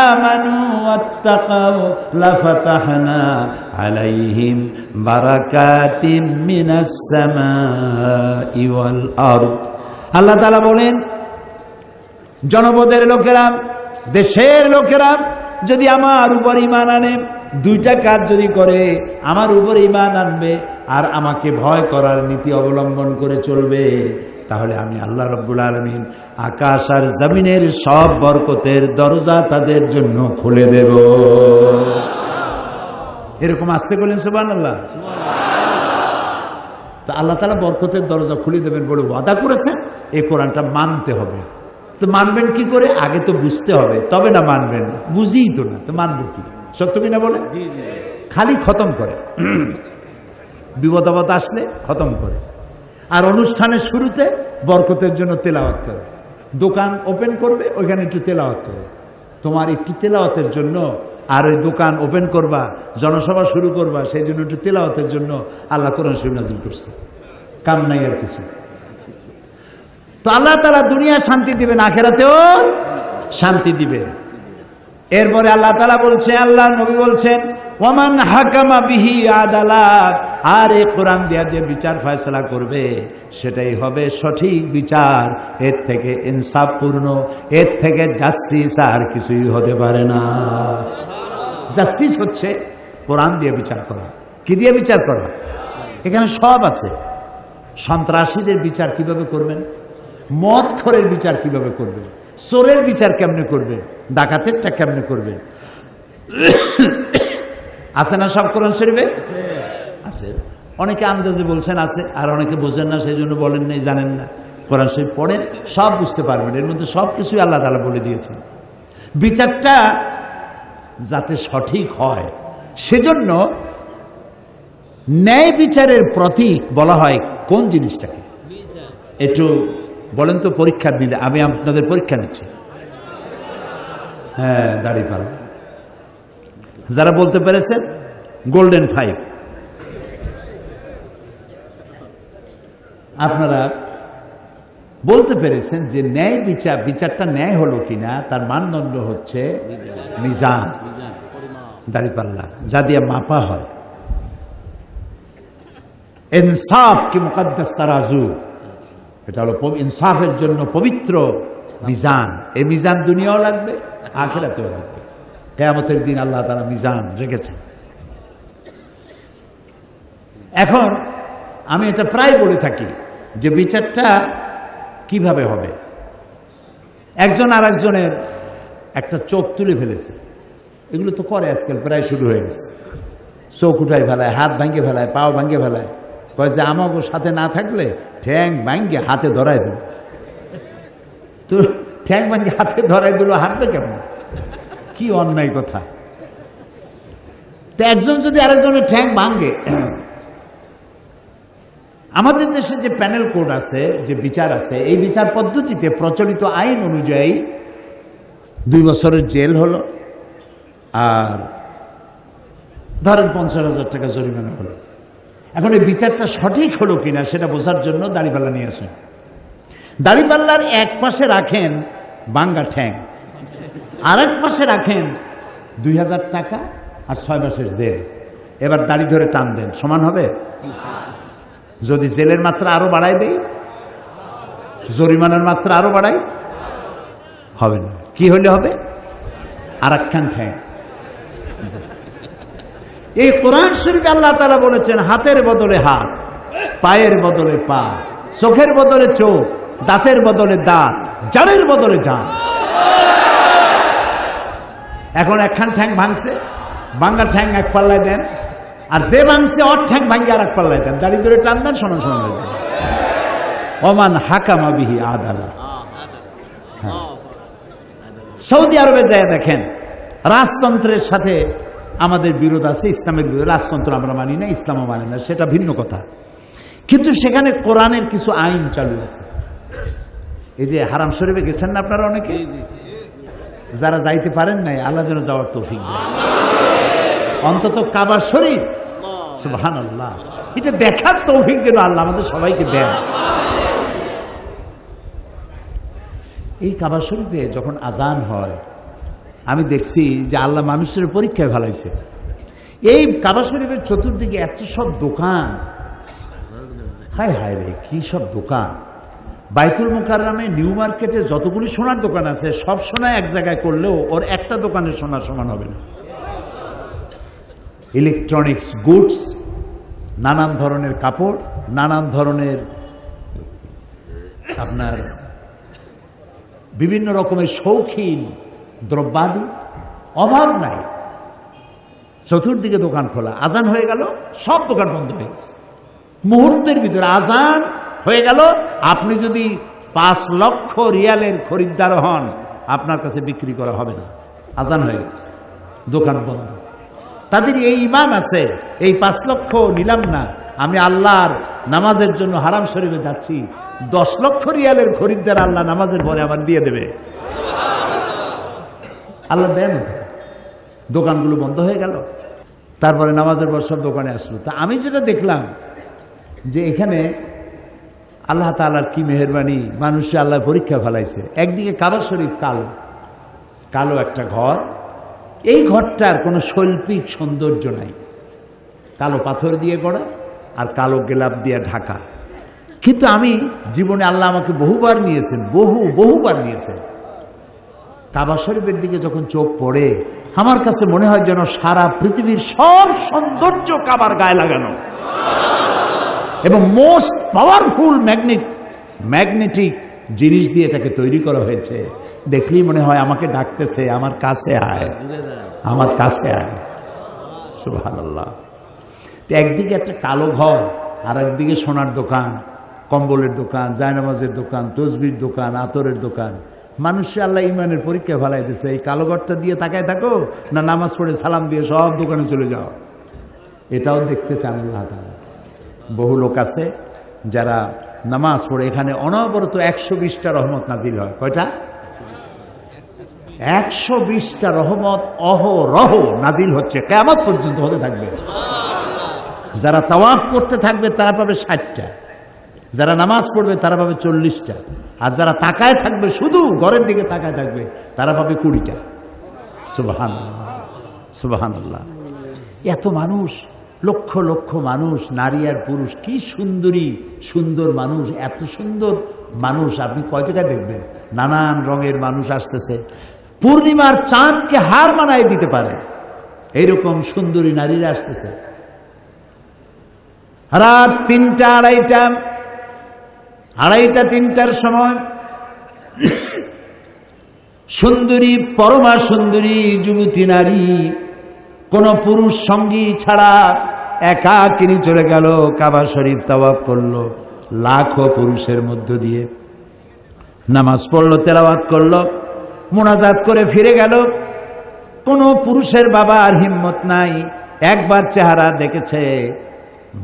আমানু ওয়াত্তাকাউ লাফাতাহনা আলাইহিম বারাকাতিম মিনাস সামাই ওয়াল আরদ। আল্লাহ তাআলা বলেন, জনপদের লোকেরা, দেশের লোকেরা যদি আমার উপর ঈমান আনে, দুইটা কাজ যদি করে, আমার উপর ঈমান আনবে আর আমাকে ভয় করার নীতি অবলম্বন করে চলবে, তাহলে আমি আল্লাহ রাব্বুল আলামিন আকাশ আর জমিনের সব বরকতের দরজা তাদের জন্য খুলে দেব। এরকম আসতে বলেন সুবহানাল্লাহ। তা আল্লাহ তাআলা বরকতের দরজা খুলে দেবেন বলে ওয়াদা করেছেন, এই কোরআনটা মানতে হবে। তো মানবেন কি করে? আগে তো বুঝতে হবে, তবে না মানবেন। বুঝিই তো না, তো মানবো কি? সত্য কিনা বলে? খালি খতম করে, বিপদ আপদ আসলে খতম করে, আর অনুষ্ঠানের শুরুতে বরকতের জন্য তেলাওয়াত করে। দোকান ওপেন করবে, ওইখানে একটু তেলাওয়াত করে, তোমার একটু তেলাওয়াতের জন্য। আর ওই দোকান ওপেন করবা, জনসভা শুরু করবা, সেই জন্য একটু তেলাওয়াতের জন্য আল্লাহ কোরআন শরীফ নাযিল করছে। কাম নাই আর কিছু। তো আল্লাহ তাআলা দুনিয়া শান্তি দিবেন, আখিরাতেও শান্তি দিবেন। এরপরে আল্লাহ তাআলা বলছে, আল্লাহ নবী বলছেন, ওয়ামান হাকামা বিহি আদালা, আর এই কোরআন দিয়া যে বিচার ফয়সালা করবে সেটাই হবে সঠিক বিচার। এর থেকে ইনসাফপূর্ণ, এর থেকে জাস্টিস আর কিছুই হতে পারে না। জাস্টিস হচ্ছে কোরআন দিয়ে বিচার করা। কি দিয়ে বিচার করা? এখানে সব আছে। সন্ত্রাসীদের বিচার কিভাবে করবেন, মদখোরের বিচার কিভাবে করবেন, চোরের বিচার কেমনে করবেন, ডাকাতেরটা কেমনে করবেন, আছে না সব কোরআন শরীফে? আছে। অনেকে আন্দাজে বলছেন আছে, আর অনেকে বোঝেন না, সেই জন্য বলেন নাই, জানেন না। কোরআন শরীফ পড়েন, সব বুঝতে পারবেন। এর মধ্যে সব কিছুই আল্লাহ তাআলা বলে দিয়েছেন। বিচারটা যাতে সঠিক হয়, সেজন্য ন্যায় বিচারের প্রতীক বলা হয় কোন জিনিসটাকে? একটু বলেন তো, পরীক্ষা দিলে আমি আপনাদের পরীক্ষা নিচ্ছি। হ্যাঁ, দাড়িপাল্লা। যারা বলতে পেরেছেন গোল্ডেন 5, আপনারা বলতে পেরেছেন যে ন্যায় বিচার, বিচারটা ন্যায় হলো কিনা তার মানদণ্ড হচ্ছে মিজান, দাড়িপাল্লা, যা দিয়ে মাপা হয়। ইনসাফ কি মুকদ্দাস তারাজু, এটা হলো ইনসাফের জন্য পবিত্র মিজান। এই মিজান দুনিয়াও লাগবে, আখিরাতেও লাগবে। কিয়ামতের দিন আল্লাহ তাআলা মিজান রেখেছেন। এখন আমি এটা প্রায় বলে থাকি যে বিচারটা কিভাবে হবে। একজন আর একজনের একটা চোখ তুলে ফেলেছে, এগুলো তো করে আজকাল, প্রায় শুরু হয়ে গেছে। চোখ উঠাই ফেলায়, হাত ভাঙ্গে ফেলায়, পাও ভাঙ্গে ফেলায়, কয় যে আমাকে সাথে না থাকলে ঠ্যাং ভাঙ্গে হাতে ধরাই দেব। তো ঠ্যাং ভাঙ্গে হাতে ধরাই দিল, হাঁটবে কেমন? কি অন্যায় কথা। তো একজন যদি আরেকজনের ঠ্যাং ভাঙ্গে, আমাদের দেশে যে প্যানেল কোড আছে, যে বিচার আছে, এই বিচার পদ্ধতিতে প্রচলিত আইন অনুযায়ী 2 বছরের জেল হলো, আর ধরেন 50,000 টাকা জরিমানা হলো। এখন এই বিচারটা সঠিক হলো কিনা সেটা বোঝার জন্য দাড়িপাল্লা নিয়ে আসেন। দাড়িপাল্লার এক পাশে রাখেন বাঙ্গা ঠ্যাং, আর এক পাশে রাখেন 2,000 টাকা আর 6 মাসের জেল। এবার দাড়ি ধরে টান দেন, সমান হবে? যদি জেলের মাত্রা আরো বাড়াই দেই, জরিমানার মাত্রা আরো বাড়াই, হবে না। কি হলে হবে? আর একখান ঠ্যাং। এই কোরআন শরীফে আল্লাহ তাআলা বলেছেন, হাতের বদলে হাত, পায়ের বদলে পা, চোখের বদলে চোখ, দাঁতের বদলে দাঁত, জানের বদলে জান। এখন একখান ঠ্যাং ভাঙছে, বাঙ্গা ঠ্যাং এক পাল্লায় দেন, আর যে ভাঙছে ওর ঠ্যাং ভাঙ্গে আর এক পাল্লায় দেন, দাড়ি ধরে টান দেন, সমান সমান হয়ে যাবে। ওমান হাকামা বিহি আদালা। সৌদি আরবে যায় দেখেন, রাজতন্ত্রের সাথে আমাদের বিরোধ আছে, ইসলামের বিরোধ। রাজতন্ত্র আমরা মানি না, ইসলামও মানে না, সেটা ভিন্ন কথা। কিন্তু সেখানে কোরআনের কিছু আইন চালু আছে। এই যে হারাম শরীফে গেছেন না আপনারা অনেকে, যারা যাইতে পারেন নাই, আল্লাহ যেন যাওয়ার তৌফিক দেয়। অন্তত কাবা শরীফ, সুবহানাল্লাহ, এটা দেখার তৌফিক যেন আল্লাহ আমাদের সবাইকে দেন। এই কাবা শরীফে যখন আজান হয় আমি দেখছি যে আল্লাহ মানুষের পরীক্ষায় ভালাইছে। এই কাবা শরীফের চতুর্দিকে এত সব দোকান, হায় হায় রে কি সব দোকান। বাইতুল মুকাররমে নিউ মার্কেটে যতগুলি সোনার দোকান আছে সব সোনা এক জায়গায় করলেও ওর একটা দোকানের সোনার সমান হবে না। ইলেকট্রনিক্স গুডস, নানান ধরনের কাপড়, নানান ধরনের আপনার বিভিন্ন রকমের শৌখিন দ্রব্যাদি, অভাব নাই। চতুর্দিকে দোকান খোলা। আজান হয়ে গেল, সব দোকান বন্ধ হয়ে গেছে। মুহূর্তের ভিতরে আজান হয়ে গেল, আপনি যদি 5 লক্ষ রিয়ালের খরিদ্দার হন আপনার কাছে বিক্রি করা হবে না। আজান হয়ে গেছে, দোকান বন্ধ। তাদের এই ঈমান আছে, এই 5 লক্ষ নিলাম না, আমি আল্লাহর নামাজের জন্য হারাম শরীফে যাচ্ছি, 10 লক্ষ রিয়ালের খরিদ্দার আল্লাহ নামাজের পরে আবার দিয়ে দেবে। আল্লাহ দেন। দোকানগুলো বন্ধ হয়ে গেল। তারপরে নামাজের পর সব দোকানে আসলো। তা আমি যেটা দেখলাম যে এখানে আল্লাহ তাআলার কি মেহেরবানি, মানুষে আল্লাহ পরীক্ষা ফেলাইছে। একদিকে কাবা শরীফ কালো, কালো একটা ঘর, এই ঘরটার কোনো শৈল্পিক সৌন্দর্য নাই, কালো পাথর দিয়ে গড়া আর কালো গেলাপ দিয়ে ঢাকা। কিন্তু আমি জীবনে আল্লাহ আমাকে বহুবার নিয়েছেন, বহুবার নিয়েছেন। কাবা শরীফের দিকে যখন চোখ পড়ে আমার কাছে মনে হয় যেন সারা পৃথিবীর সব সৌন্দর্য কাবার গায়ে লাগানো, এবং মোস্ট পাওয়ারফুল ম্যাগনেটিক জিনিস দিয়ে এটাকে তৈরি করা হয়েছে। দেখলেই মনে হয় আমাকে ডাকতেছে, আমার কাছে আয়, আমার কাছে আয়। সুবহানাল্লাহ। একদিকে একটা কালো ঘর, আর একদিকে সোনার দোকান, কম্বলের দোকান, জায়নামাজের দোকান, তসবির দোকান, আতরের দোকান। মানুষে আল্লাহ ইমানের পরীক্ষা ফেলাই দিয়েছে। এই কালো ঘরটা দিয়ে তাকায় থাকো, না নামাজ পড়ে সালাম দিয়ে সব দোকানে চলে যাও। এটাও দেখতে চান আল্লাহ তাআলা। বহু লোক আছে যারা নামাজ পড়ে, এখানে অনবরত 120টা রহমত নাজিল হয়। কয়টা? 120টা রহমত অহরহ নাজিল হচ্ছে, কিয়ামত পর্যন্ত হতে থাকবে। যারা তাওয়াফ করতে থাকবে তারা পাবে 60টা, যারা নামাজ পড়বে তারা পাবে 40টা, আর যারা তাকায় থাকবে, শুধু ঘরের দিকে তাকায় থাকবে, তারা পাবে 20টা। সুবহানাল্লাহ, সুবহানাল্লাহ। এত মানুষ, লক্ষ লক্ষ মানুষ, নারী আর পুরুষ, কি সুন্দরী সুন্দর মানুষ, এত সুন্দর মানুষ আপনি কয় জায়গায় দেখবেন। নানান রঙের মানুষ আসতেছে, পূর্ণিমার চাঁদকে হার মানায় দিতে পারে এইরকম সুন্দরী নারীরা আসতেছে। রাত 3টা, 3টার সময় সুন্দরী, পরমা সুন্দরী যুবতী নারী কোন পুরুষ সঙ্গী ছাড়া একাকিনী চলে গেল, কাবা শরীফ তাওয়াফ করলো, লাখো পুরুষের মধ্য দিয়ে নামাজ পড়লো, তেলাওয়াত করলো, মোনাজাত করে ফিরে গেল। কোন পুরুষের বাবা আর হিম্মত নাই, একবার চেহারা দেখেছে,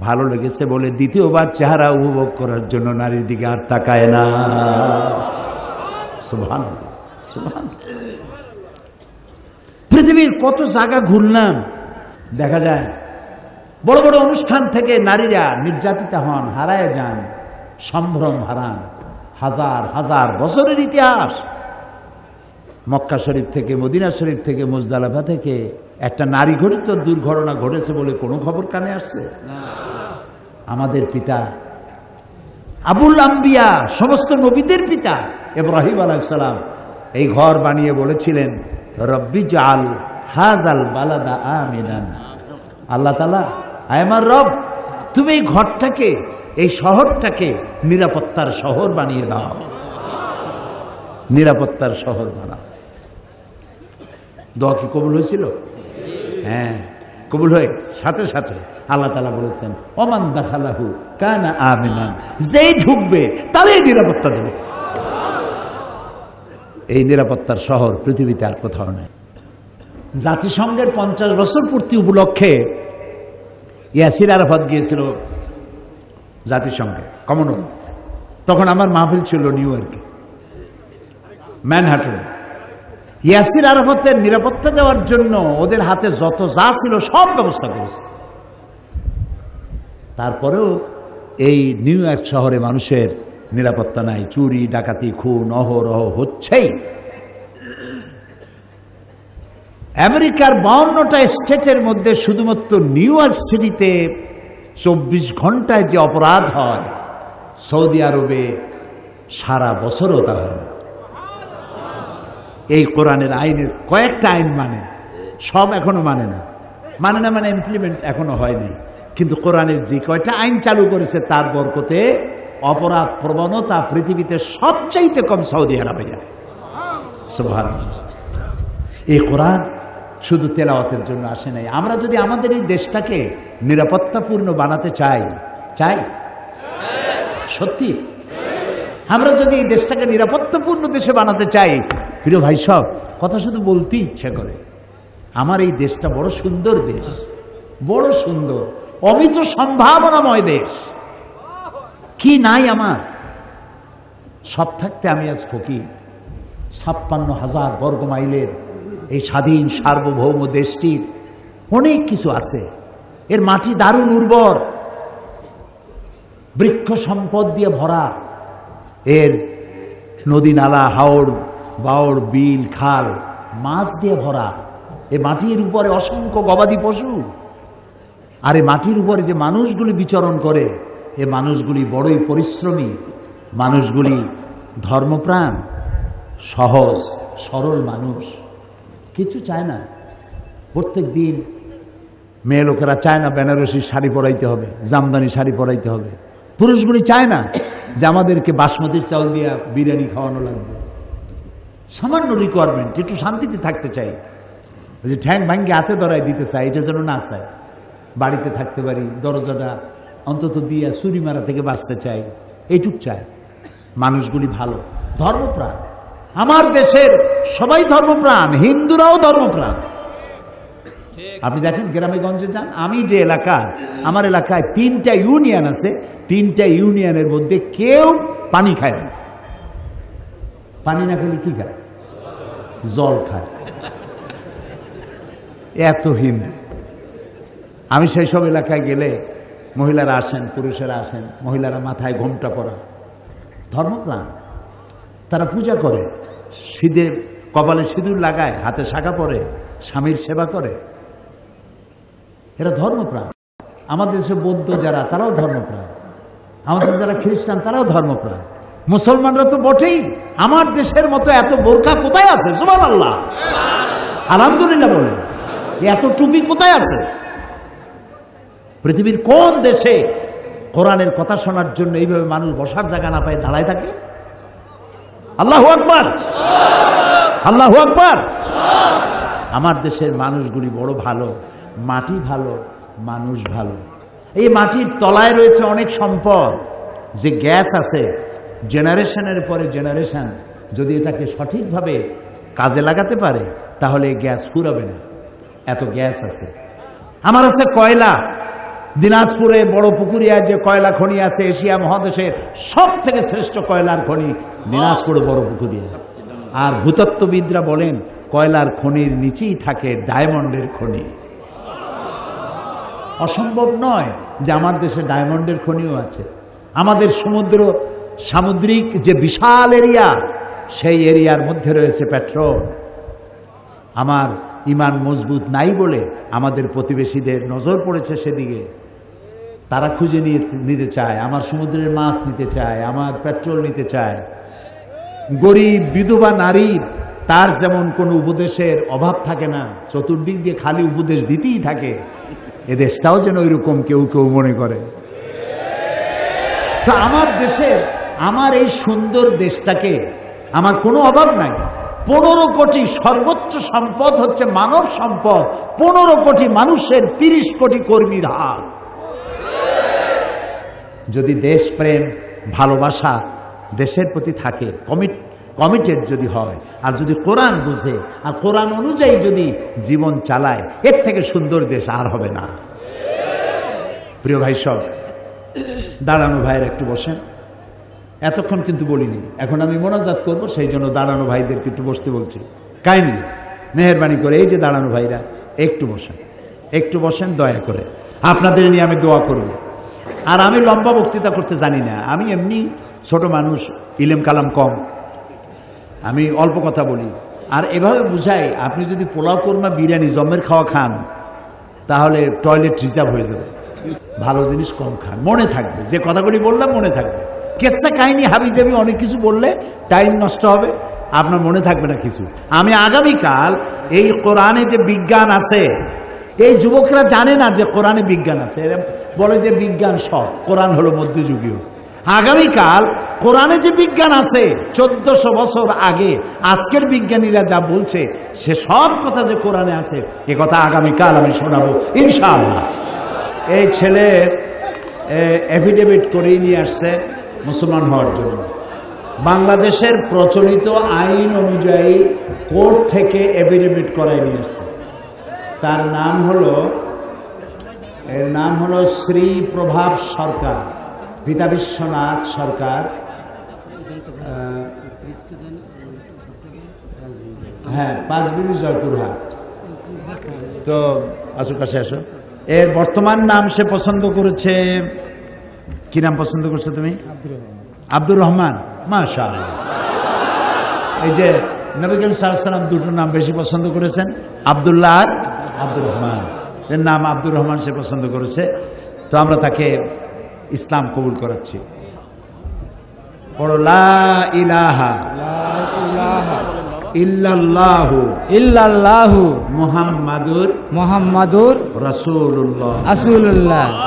ভালো লেগেছে বলে দ্বিতীয়বার চেহারা উপভোগ করার জন্য নারীর দিকে আর তাকায় না। সুবহানাল্লাহ, সুবহানাল্লাহ। পৃথিবীর কত জায়গা ঘুরলাম, দেখা যায় বড় বড় অনুষ্ঠান থেকে নারীরা নির্যাতিতা হন, হারায় যান, সম্ভ্রম হারান। হাজার হাজার বছরের ইতিহাস। মক্কা শরীফ থেকে, মদিনা শরীফ থেকে, মুজদালিফা থেকে একটা নারী ঘটিত দুর্ঘটনা ঘটেছে বলে কোনো খবর কানে আসছে? আমাদের পিতা আবুল আম্বিয়া, সমস্ত নবীদের পিতা ইব্রাহিম আলাইহিস সালাম এই ঘর বানিয়ে বলেছিলেন, রব্বি জাল হাযাল বালাদা আমিনান। আল্লাহ তাআলা, আয় আমার রব, তুমি এই ঘরটাকে, এই শহরটাকে নিরাপত্তার শহর বানিয়ে দাও, নিরাপত্তার শহর বানাও। দোয়া কি কবুল হয়েছিল? হ্যাঁ, কবুল হয়ে সাথে সাথে আল্লাহ তাআলা বলেছেন, ওমান দাখালাহু কানা আমিনান, যেই ঢুকবে তারই নিরাপত্তা দেবে। এই নিরাপত্তার শহর পৃথিবীতে আর কোথাও নেই। জাতিসংঘের 50 বছর পূর্তি উপলক্ষে ইয়াসির আরাফাত গিয়েছিল জাতিসংঘে, কমনওয়েলথ। তখন আমার মাহফিল ছিল নিউ ইয়র্কে, ম্যানহাটনে। ইয়াসির আরাফাতের নিরাপত্তা দেওয়ার জন্য ওদের হাতে যত যা ছিল সব ব্যবস্থা করেছে। তারপরেও এই নিউ ইয়র্ক শহরে মানুষের নিরাপত্তা নাই, চুরি ডাকাতি খুন অহরহ হচ্ছেই। আমেরিকার 52টা স্টেটের মধ্যে শুধুমাত্র নিউ ইয়র্ক সিটিতে 24 ঘন্টায় যে অপরাধ হয়, সৌদি আরবে সারা বছরও তা হয় না। এই কোরআনের আইনের কয়েকটা আইন মানে, সব এখনো মানে না মানে ইমপ্লিমেন্ট এখনো হয়নি। কিন্তু কোরআনের যে কয়টা আইন চালু করেছে তার বরকতে অপরাধ প্রবণতা পৃথিবীতে সবচাইতে কম সৌদি আরবে যায়। সুবহানাল্লাহ। এই কোরআন শুধু তেলাওয়াতের জন্য আসে নাই। আমরা যদি আমাদের এই দেশটাকে নিরাপত্তাপূর্ণ বানাতে চাই সত্যি, আমরা যদি এই দেশটাকে নিরাপত্তাপূর্ণ দেশে বানাতে চাই, প্রিয় ভাই সব কথা শুধু বলতে ইচ্ছা করে। আমার এই দেশটা বড় সুন্দর দেশ, বড় সুন্দর অমিত সম্ভাবনাময় দেশ। কি নাই আমার? সব থাকতে আমি আজ ফকির। 56,000 বর্গ মাইলের এই স্বাধীন সার্বভৌম দেশটির অনেক কিছু আছে। এর মাটি দারুণ উর্বর, বৃক্ষ সম্পদ দিয়ে ভরা, এর নদী নালা হাওড় বাওড় বিল খাল মাছ দিয়ে ভরা। এ মাটির উপরে অসংখ্য গবাদি পশু, আর এই মাটির উপরে যে মানুষগুলি বিচরণ করে, এ মানুষগুলি বড়ই পরিশ্রমী, মানুষগুলি ধর্মপ্রাণ, সহজ সরল মানুষ, কিছু চায় না। প্রত্যেক দিন মেয়ে লোকেরা চায় না বেনারসি শাড়ি পরাইতে হবে, জামদানি শাড়ি পরাইতে হবে। পুরুষগুলি চায় না যে আমাদেরকে বাসমতির চাউল দিয়ে বিরিয়ানি খাওয়ানো লাগবে। সামান্য রিকোয়ারমেন্ট, একটু শান্তিতে থাকতে চাই, যে ঠ্যাং ভাঙ্গে হাতে ধরাই দিতে চাই, এটা যেন না চাই। বাড়িতে থাকতে পারি, দরজাটা অন্তত দিয়ে চুরি মারা থেকে বাঁচতে চাই, এইটুক চাই। মানুষগুলি ভালো, ধর্মপ্রাণ। আমার দেশের সবাই ধর্মপ্রাণ, হিন্দুরাও ধর্মপ্রাণ। আপনি দেখেন গ্রামে গঞ্জে যান, আমি যে এলাকা, আমার এলাকায় 3টা ইউনিয়ন আছে, 3টা ইউনিয়নের মধ্যে কেউ পানি খায় না। পানি না খেলে কি খায়? জল খায়। এত হিন্দু। আমি সেই সব এলাকায় গেলে মহিলারা আসেন, পুরুষেরা আসেন, মহিলারা মাথায় ঘোমটা পরা, ধর্মপ্রাণ। তারা পূজা করে, সিঁদুর কপালে সিঁদুর লাগায়, হাতে শাখা পরে, স্বামীর সেবা করে, এরা ধর্মপ্রাণ। আমাদের দেশে বৌদ্ধ যারা, তারাও ধর্মপ্রাণ। আমাদের যারা খ্রিস্টান, তারাও ধর্মপ্রাণ। মুসলমানরা তো বটেই। আমার দেশের মতো এত বোরকা কোথায় আছে? সুবহানাল্লাহ, আলহামদুলিল্লাহ বলেন। এত টুপি কোথায় আছে? পৃথিবীর কোন দেশে কোরআনের কথা শোনার জন্য এইভাবে মানুষ বসার জায়গা না পায় দাঁড়ায় থাকে? আল্লাহু আকবার, আল্লাহু আকবার। আমার দেশের মানুষগুলি বড় ভালো, মাটি ভালো, মানুষ ভালো। এই মাটির তলায় রয়েছে অনেক সম্পদ। যে গ্যাস আছে, জেনারেশনের পরে জেনারেশন যদি এটাকে সঠিকভাবে কাজে লাগাতে পারে, তাহলে গ্যাস ফুরাবে না, এত গ্যাস আছে। আমার আছে কয়লা। দিনাজপুরে বড় পুকুরিয়ায় যে কয়লা খনি আছে, এশিয়া মহাদেশের সব থেকে শ্রেষ্ঠ কয়লার খনি দিনাজপুরে বড় পুকুরিয়া। আর ভূতত্ত্ববিদরা বলেন কয়লার খনির নিচেই থাকে ডায়মন্ডের খনি। অসম্ভব নয় যে আমার দেশে ডায়মন্ডের খনিও আছে। আমাদের সামুদ্রিক যে বিশাল এরিয়া, সেই এরিয়ার মধ্যে রয়েছে পেট্রোল। আমার ইমান মজবুত নাই বলে আমাদের প্রতিবেশীদের নজর পড়েছে সেদিকে। তারা খুঁজে নিতে চায়, আমার সমুদ্রের মাছ নিতে চায়, আমার পেট্রোল নিতে চায়। গরিব বিধবা নারীর তার যেমন কোনো উপদেশের অভাব থাকে না, চতুর্দিক দিয়ে খালি উপদেশ দিতেই থাকে। এ দেশটাও যেন ওইরকম কেউ কেউ মনে করে। তো আমার দেশের, আমার এই সুন্দর দেশটাকে আমার কোনো অভাব নাই। 15 কোটি সর্বোচ্চ সম্পদ হচ্ছে মানব সম্পদ। 15 কোটি মানুষের 30 কোটি কর্মীর হাত। যদি দেশপ্রেম ভালোবাসা দেশের প্রতি থাকে, কমিটেড যদি হয়, আর যদি কোরআন বুঝে আর কোরআন অনুযায়ী যদি জীবন চালায়, এর থেকে সুন্দর দেশ আর হবে না। প্রিয় ভাই সব, দাঁড়ানো ভাইয়ের একটু বসেন। এতক্ষণ কিন্তু বলিনি, এখন আমি মোনাজাত করব, সেই জন্য দাঁড়ানো ভাইদেরকে একটু বসতে বলছি। কাইন্ডলি মেহেরবানি করে, এই যে দাঁড়ানো ভাইরা, একটু বসেন, একটু বসেন দয়া করে। আপনাদের নিয়ে আমি দোয়া করব। আর আমি লম্বা বক্তৃতা করতে জানি না, আমি এমনি ছোট মানুষ, ইলেম কালাম কম, আমি অল্প কথা বলি। আর এভাবে বুঝাই, আপনি যদি পোলাও কোরমা বিরিয়ানি জম্মের খাওয়া খান তাহলে টয়লেট রিজার্ভ হয়ে যাবে। ভালো জিনিস কম খান, মনে থাকবে। যে কথাগুলি বললাম মনে থাকবে। কেসা কাহিনী হাবিজাবি অনেক কিছু বললে টাইম নষ্ট হবে, আপনার মনে থাকবে না কিছু। আমি আগামীকাল এই কোরআনে যে বিজ্ঞান আছে, এই যুবকরা জানে না যে কোরআনে বিজ্ঞান আছে, এরা বলে যে বিজ্ঞান সব, কোরআন হলো মধ্যযুগীয়। আগামীকাল কোরআনে যে বিজ্ঞান আছে 1400 বছর আগে আজকের বিজ্ঞানীরা যা বলছে সে সব কথা যে কোরআনে আছে, এ কথা আগামীকাল আমি শোনাবো ইনশাআল্লাহ। এই ছেলে এফিডেভিট করেই নিয়ে আসছে মুসলমান হওয়ার জন্য। বাংলাদেশের প্রচলিত আইন অনুযায়ী কোর্ট থেকে এফিডেভিট করাই নিয়ে আসছে। তার নাম হলো শ্রী প্রভাব সরকার, পিতা বিশ্বনাথ সরকার। হ্যাঁ, 5 বিবি জয়পুরহাট। তো আসো কাছে আসো। এর বর্তমান নাম সে পছন্দ করেছে, কি নাম পছন্দ করছো তুমি? আব্দুর রহমান। মাশাআল্লাহ। এই যে নবী করিম সাল্লাল্লাহু আলাইহি ওয়াসাল্লাম দুটো নাম বেশি পছন্দ করেছেন, আব্দুল্লাহ আর আব্দুর রহমান। এর নাম আব্দুর রহমান সে পছন্দ করেছে। তো আমরা তাকে ইসলাম কবুল করাচ্ছি। পড়ো লা ইলাহা ইল্লাল্লাহু ইল্লাল্লাহু মুহাম্মাদুর রাসূলুল্লাহ।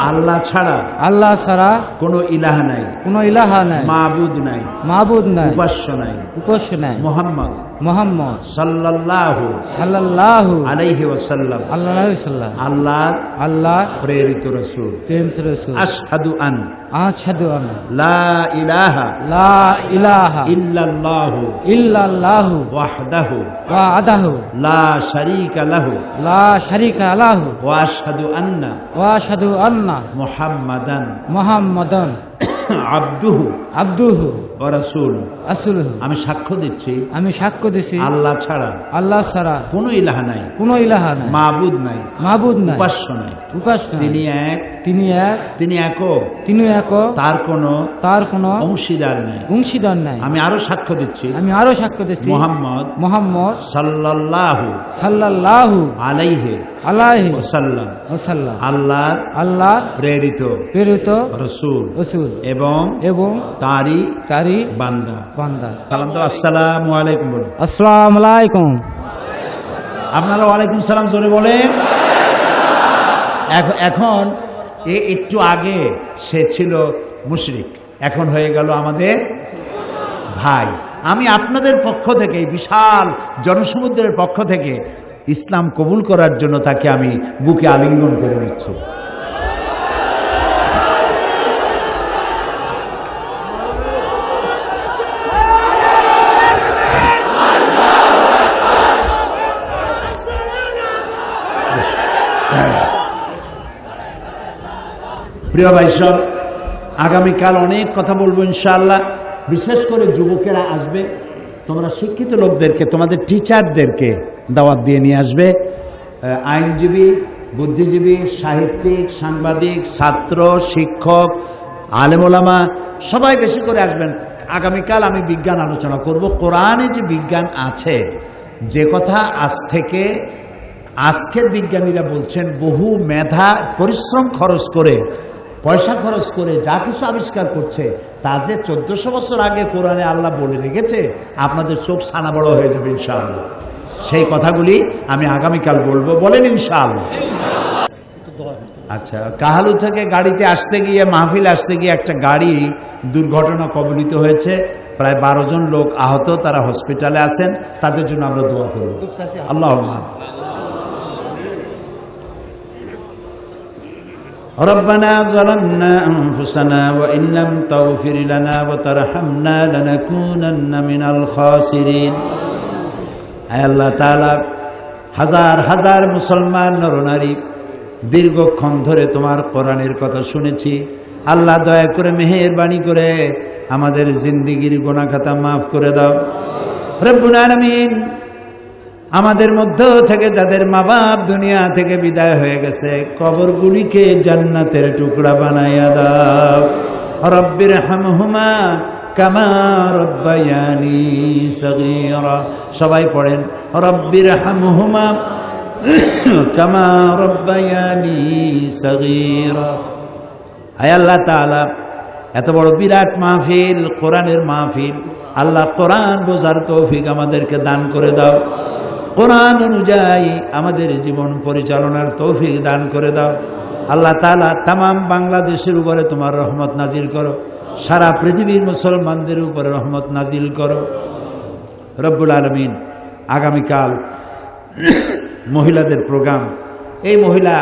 আল্লাহ ছাড়া কোনো ইলাহ নাই, মাবুদ নাই, উপাস্য নাই। মুহাম্মদ সাল্লাল্লাহু আলাইহি ওয়াসাল্লাম আল্লাহ প্রেরিত রাসূল। আশহাদু আন লা ইলাহা ইল্লাল্লাহু ওয়াহদাহু লা শারীকা লাহু ওয়া আশহাদু আন্না মুহাম্মাদান আবদুহু ওয়া রাসূলুহু। আমি সাক্ষ্য দিচ্ছি আল্লাহ ছাড়া কোনো ইলাহ নাই, মাবুদ নাই, উপাস্য নাই। তিনি এক, তার কোনো অংশীদার নাই। আমি আরো সাক্ষ্য দিচ্ছি মুহাম্মদ সাল্লাল্লাহু আলাইহি ওয়াসাল্লাম আল্লাহর প্রেরিত রাসূল এবং তারই বান্দা। সালাম দাও। আসসালামু আলাইকুম বলো। আসসালামু আলাইকুম। আপনারা ওয়ালাইকুম সালাম জোরে বলেন। এখন একটু আগে সে ছিল মুশরিক, এখন হয়ে গেল আমাদের ভাই। আমি আপনাদের পক্ষ থেকে, বিশাল জনসমুদ্রের পক্ষ থেকে ইসলাম কবুল করার জন্য তাকে আমি বুকে আলিঙ্গন করে নিচ্ছি। প্রিয় ভাই সব, আগামীকাল অনেক কথা বলবো ইনশাআল্লাহ। বিশেষ করে যুবকেরা আসবে, তোমরা শিক্ষিত লোকদেরকে, তোমাদের টিচারদেরকে দাওয়াত দিয়ে নিয়ে আসবে। আইনজীবী, বুদ্ধিজীবী, সাহিত্যিক, সাংবাদিক, ছাত্র, শিক্ষক, আলেম ওলামা সবাই বেশি করে আসবেন। আগামীকাল আমি বিজ্ঞান আলোচনা করব। কোরআনে যে বিজ্ঞান আছে, যে কথা আজ থেকে আজকের বিজ্ঞানীরা বলছেন, বহু মেধা পরিশ্রম খরচ করে, পয়সা খরচ করে যা কিছু আবিষ্কার করছে, তা যে 1400 বছর আগে কোরআনে আল্লাহ বলে রেখেছে, আপনাদের চোখ ছানা বড় হয়ে যাবে ইনশাআল্লাহ। সেই কথাগুলি আমি আগামীকাল বলবো, বলেন ইনশাআল্লাহ। আচ্ছা, কাহালু থেকে গাড়িতে আসতে গিয়ে, মাহফিল আসতে গিয়ে একটা গাড়ি দুর্ঘটনা কবলিত হয়েছে, প্রায় 12 জন লোক আহত, তারা হসপিটালে আছেন। তাদের জন্য আমরা দোয়া করব। আল্লাহুম্মা ربنا ظلمنا أنفسنا وإن لم تغفر لنا وترحمنا لنكونن من الخاسرين। আল্লাহ তাআলা, হাজার হাজার মুসলমান নরনারী দীর্ঘক্ষণ ধরে তোমার কোরআনের কথা শুনেছি। আল্লাহ দয়া করে, মেহেরবানি করে আমাদের জিন্দেগির গুনাহ খাতা মাফ করে দাও রব্বুল আলামিন। আমাদের মধ্য থেকে যাদের মা বাপ দুনিয়া থেকে বিদায় হয়ে গেছে, কবরগুলিকে জান্নাতের টুকরা বানাইয়া দাও। রব্বির হামহুমা কামা রব্বায়ানি সগীরা। সবাই পড়েন, রব্বির হামহুমা কামা রব্বায়ানি সগীরা। আয় আল্লাহ তাআলা, এত বড় বিরাট মাহফিল, কোরআনের মাহফিল, আল্লাহ কোরআন বোঝার তৌফিক আমাদেরকে দান করে দাও। কোরআন অনুযায়ী আমাদের জীবন পরিচালনার তৌফিক দান করে দাও। আল্লাহ তাআলা তামাম বাংলাদেশের উপরে তোমার রহমত নাজিল করো, সারা পৃথিবীর মুসলমানদের উপরে রহমত নাজিল করো রব্বুল আলামিন। আগামীকাল মহিলাদের প্রোগ্রাম, এই মহিলা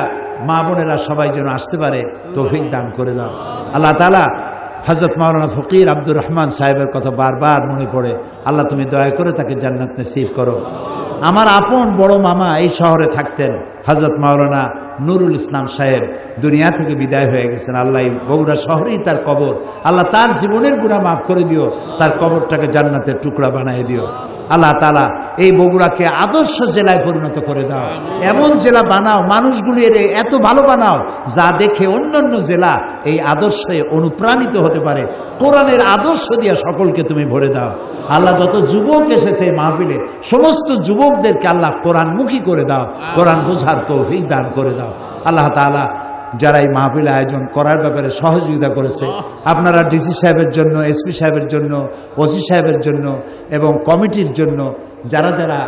মা বোনেরা সবাই যেন আসতে পারে তৌফিক দান করে দাও। আল্লাহ তাআলা হযরত মাওলানা ফকির আব্দুর রহমান সাহেবের কথা বারবার মনে পড়ে, আল্লাহ তুমি দয়া করে তাকে জান্নাত নসিব করো। আমার আপন বড় মামা এই শহরে থাকতেন, হযরত মাওলানা নুরুল ইসলাম সাহেব দুনিয়া থেকে বিদায় হয়ে গেছেন। আল্লাহ বগুড়া শহরেই তার কবর, আল্লাহ তার জীবনের গুনাহ মাফ করে দিও, তার কবরটাকে জান্নাতের টুকরা বানিয়ে দিও। আল্লাহ তাআলা এই বগুড়াকে আদর্শ জেলায় পরিণত করে দাও, এমন জেলা বানাও, মানুষগুলির এত ভালো বানাও যা দেখে অন্যান্য জেলা এই আদর্শে অনুপ্রাণিত হতে পারে। কোরআনের আদর্শ দিয়ে সকলকে তুমি ভরে দাও। আল্লাহ যত যুবক এসেছে মাহফিলে, সমস্ত যুবকদেরকে আল্লাহ কোরআনমুখী করে দাও, কোরআন বোঝার তৌফিক দান করে দাও। আল্লাহ তাআলা যারা এই মাহফিল আয়োজন করার ব্যাপারে সহযোগিতা করেছে, আপনারা ডিসি সাহেবের জন্য, এসপি সাহেবের জন্য, ওসি সাহেবের জন্য এবং কমিটির জন্য যারা যারা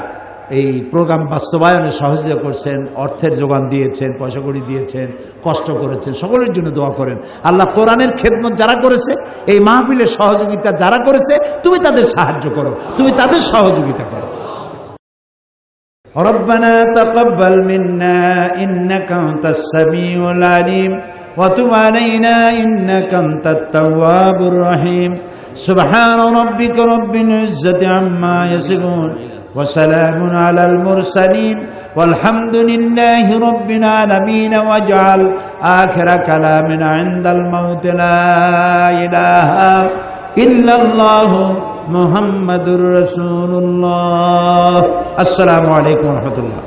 এই প্রোগ্রাম বাস্তবায়নে সহযোগিতা করছেন, অর্থের যোগান দিয়েছেন, পয়সা কড়ি দিয়েছেন, কষ্ট করেছেন, সকলের জন্য দোয়া করেন। আল্লাহ কোরআনের খেদমত যারা করেছে, এই মাহফিলের সহযোগিতা যারা করেছে, তুমি তাদের সাহায্য করো, তুমি তাদের সহযোগিতা করো। ربنا تقبل منا إنك أنت السميع العليم وتب علينا إنك أنت التواب الرحيم سبحان ربك رب العزة عما يصفون وسلام على المرسلين والحمد لله رب العالمين واجعل آخر كلامنا عند الموت لا إله إلا الله محمد رسول الله। السلام عليكم ورحمة الله।